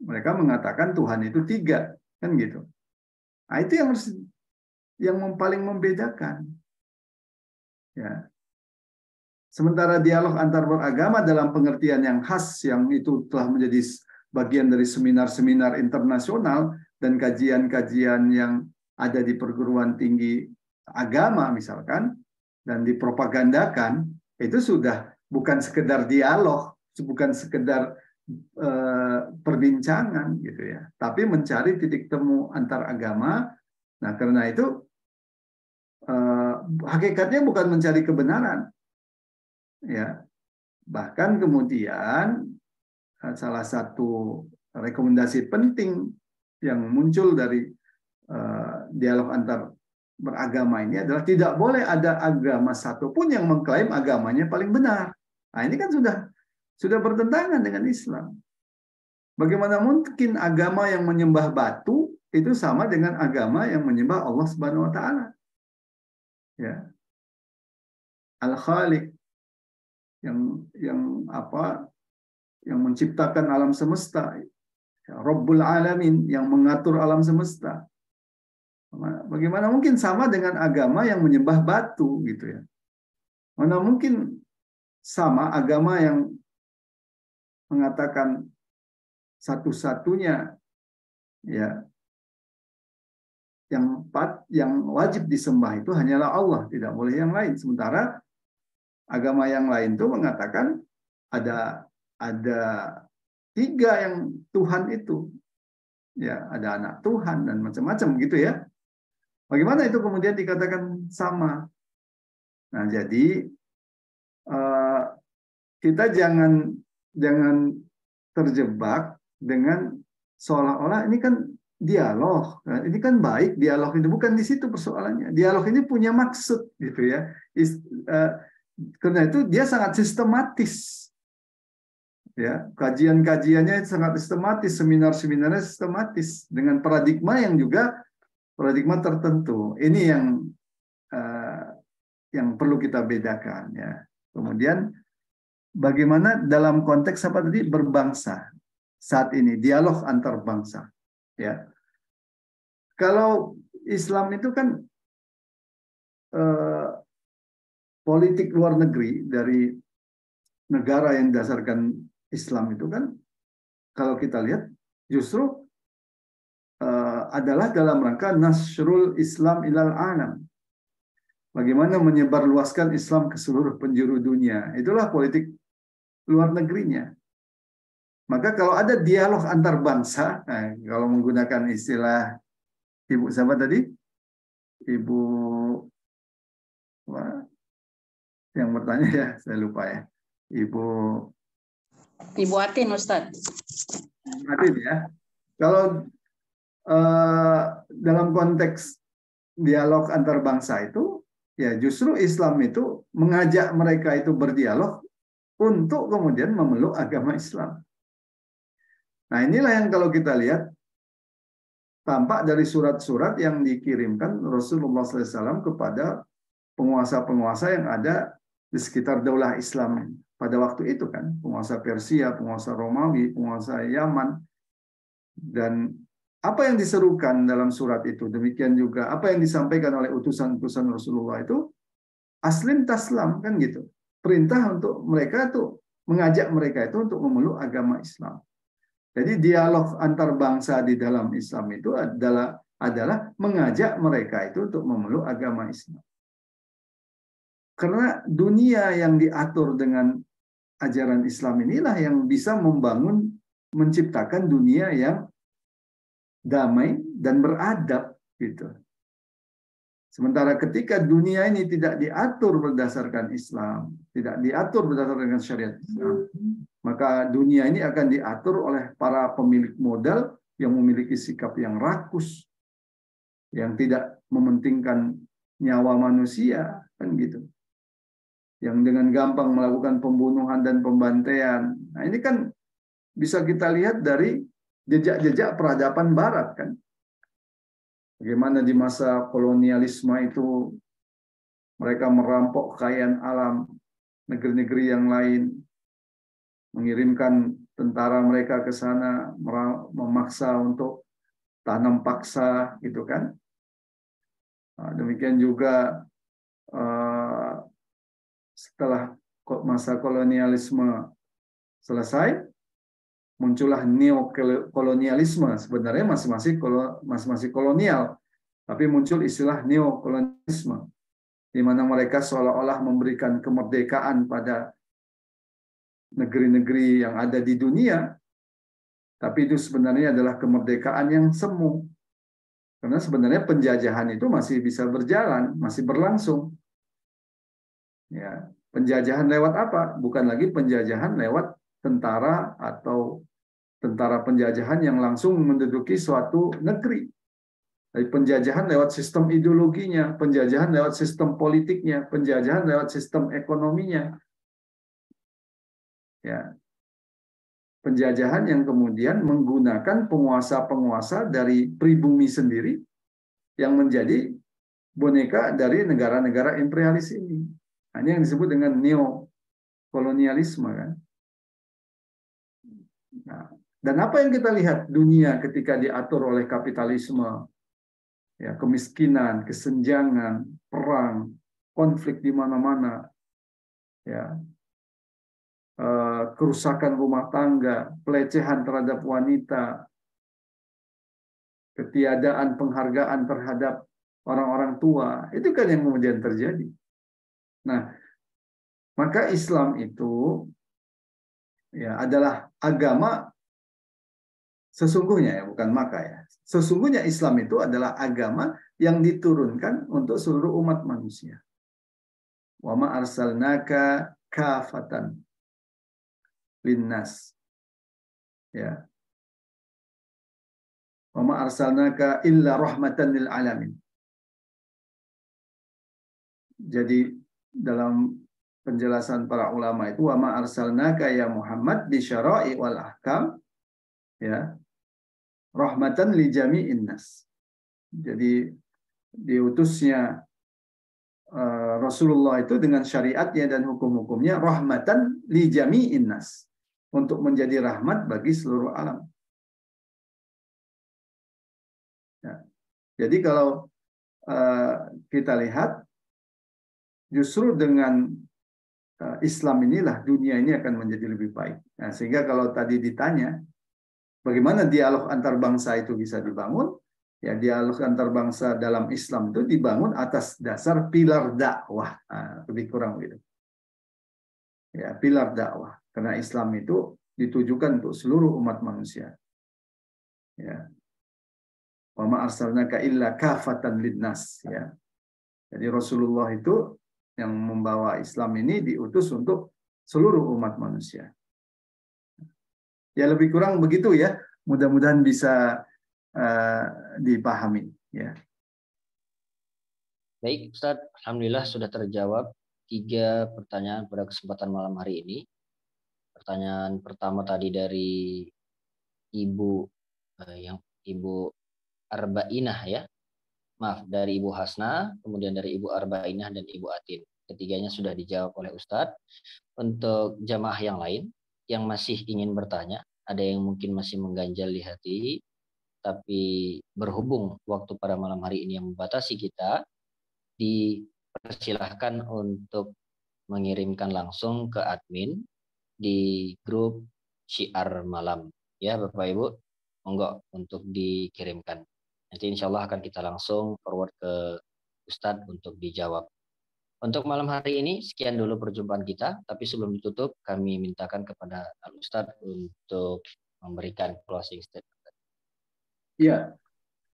mereka mengatakan Tuhan itu tiga, kan gitu. Nah, itu yang paling membedakan. Ya. Sementara dialog antar beragama dalam pengertian yang khas, yang itu telah menjadi bagian dari seminar-seminar internasional dan kajian-kajian yang ada di perguruan tinggi agama misalkan, dan dipropagandakan, itu sudah bukan sekedar dialog, bukan sekedar perbincangan gitu ya, tapi mencari titik temu antar agama. Nah, karena itu hakikatnya bukan mencari kebenaran, ya. Bahkan kemudian salah satu rekomendasi penting yang muncul dari dialog antar beragama ini adalah tidak boleh ada agama satupun yang mengklaim agamanya paling benar. Nah, ini kan sudah bertentangan dengan Islam. Bagaimana mungkin agama yang menyembah batu itu sama dengan agama yang menyembah Allah Subhanahu wa taala? Ya. Al-Khaliq yang menciptakan alam semesta, ya, Rabbul Alamin yang mengatur alam semesta. Bagaimana mungkin sama dengan agama yang menyembah batu gitu ya? Mana mungkin sama agama yang mengatakan satu-satunya, ya, yang wajib disembah itu hanyalah Allah, tidak boleh yang lain. Sementara agama yang lain itu mengatakan ada tiga yang Tuhan itu, ya, ada anak Tuhan dan macam-macam gitu ya. Bagaimana itu kemudian dikatakan sama? Nah, jadi kita jangan terjebak dengan seolah-olah ini kan dialog. Nah, ini kan baik dialog itu, bukan di situ persoalannya. Dialog ini punya maksud gitu ya. Karena itu dia sangat sistematis. Ya, kajian-kajiannya sangat sistematis, seminar-seminarnya sistematis dengan paradigma yang juga paradigma tertentu. Ini yang perlu kita bedakan ya. Kemudian bagaimana dalam konteks apa tadi berbangsa saat ini, dialog antar bangsa ya. Kalau Islam itu kan politik luar negeri dari negara yang dasarkan Islam itu kan, kalau kita lihat justru adalah dalam rangka nasrul Islam ilal alam. Bagaimana menyebarluaskan Islam ke seluruh penjuru dunia. Itulah politik luar negerinya. Maka kalau ada dialog antar bangsa, kalau menggunakan istilah Ibu siapa tadi? Ibu yang bertanya ya, saya lupa ya. Ibu Atin, Ustadz. Atin ya. Kalau dalam konteks dialog antar bangsa itu, ya justru Islam itu mengajak mereka itu berdialog untuk kemudian memeluk agama Islam. Nah, inilah yang kalau kita lihat tampak dari surat-surat yang dikirimkan Rasulullah SAW kepada penguasa-penguasa yang ada di sekitar daulah Islam pada waktu itu kan, penguasa Persia, penguasa Romawi, penguasa Yaman, dan apa yang diserukan dalam surat itu, demikian juga apa yang disampaikan oleh utusan-utusan Rasulullah itu aslim taslam, kan gitu. Perintah untuk mereka tuh, mengajak mereka itu untuk memeluk agama Islam. Jadi dialog antar bangsa di dalam Islam itu adalah mengajak mereka itu untuk memeluk agama Islam. Karena dunia yang diatur dengan ajaran Islam inilah yang bisa membangun, menciptakan dunia yang damai dan beradab gitu. Sementara ketika dunia ini tidak diatur berdasarkan Islam, tidak diatur berdasarkan syariat Islam, maka dunia ini akan diatur oleh para pemilik modal yang memiliki sikap yang rakus, yang tidak mementingkan nyawa manusia, kan gitu. Yang dengan gampang melakukan pembunuhan dan pembantaian. Nah, ini kan bisa kita lihat dari jejak-jejak peradaban Barat, kan. Bagaimana di masa kolonialisme itu mereka merampok kekayaan alam negeri-negeri yang lain, mengirimkan tentara mereka ke sana, memaksa untuk tanam paksa, gitu kan. Nah, demikian juga setelah masa kolonialisme selesai, muncullah neokolonialisme. Sebenarnya masih kolonial, tapi muncul istilah neokolonialisme, di mana mereka seolah-olah memberikan kemerdekaan pada negeri-negeri yang ada di dunia, tapi itu sebenarnya adalah kemerdekaan yang semu. Karena sebenarnya penjajahan itu masih bisa berjalan, masih berlangsung. Ya, penjajahan lewat apa? Bukan lagi penjajahan lewat tentara atau tentara penjajahan yang langsung menduduki suatu negeri. Dari penjajahan lewat sistem ideologinya, penjajahan lewat sistem politiknya, penjajahan lewat sistem ekonominya. Ya. Penjajahan yang kemudian menggunakan penguasa-penguasa dari pribumi sendiri yang menjadi boneka dari negara-negara imperialis ini. Nah, ini yang disebut dengan neokolonialisme, kan. Nah, dan apa yang kita lihat dunia ketika diatur oleh kapitalisme, ya, kemiskinan, kesenjangan, perang, konflik di mana-mana, ya, kerusakan rumah tangga, pelecehan terhadap wanita, ketiadaan penghargaan terhadap orang-orang tua, itu kan yang kemudian terjadi. Nah, maka Islam itu ya adalah agama sesungguhnya, ya, bukan maka, ya. Sesungguhnya Islam itu adalah agama yang diturunkan untuk seluruh umat manusia. Wa ma arsalnaka kafatan linnas. Ya. Wa ma arsalnaka illa rahmatan lil alamin. Jadi dalam penjelasan para ulama itu wa ma arsalnaka ya Muhammad bi syara'i wal ahkam, ya, rahmatan li jami'in nas. Jadi diutusnya Rasulullah itu dengan syariatnya dan hukum-hukumnya rahmatan li jami'in nas, untuk menjadi rahmat bagi seluruh alam. Ya. Jadi kalau kita lihat, justru dengan Islam inilah dunia ini akan menjadi lebih baik. Nah, sehingga kalau tadi ditanya bagaimana dialog antar bangsa itu bisa dibangun, ya dialog antar bangsa dalam Islam itu dibangun atas dasar pilar dakwah. Nah, lebih kurang begitu. Ya, pilar dakwah. Karena Islam itu ditujukan untuk seluruh umat manusia. Ya. Wa ma arsalnaka illa kafatan linnas, ya. Jadi Rasulullah itu yang membawa Islam ini diutus untuk seluruh umat manusia. Ya lebih kurang begitu, ya. Mudah-mudahan bisa dipahami, ya. Baik, Ustadz. Alhamdulillah sudah terjawab 3 pertanyaan pada kesempatan malam hari ini. Pertanyaan pertama tadi dari Ibu Ibu Arba'inah, ya. Maaf, dari Ibu Hasna, kemudian dari Ibu Arba'inah dan Ibu Atin. Ketiganya sudah dijawab oleh Ustadz. Untuk jamaah yang lain yang masih ingin bertanya, ada yang mungkin masih mengganjal di hati, tapi berhubung waktu pada malam hari ini yang membatasi kita, dipersilahkan untuk mengirimkan langsung ke admin di grup syiar malam. Ya Bapak Ibu, monggo untuk dikirimkan. Nanti insya Allah akan kita langsung forward ke Ustadz untuk dijawab. Untuk malam hari ini, sekian dulu perjumpaan kita. Tapi sebelum ditutup, kami mintakan kepada Al Ustadz untuk memberikan closing statement. Ya,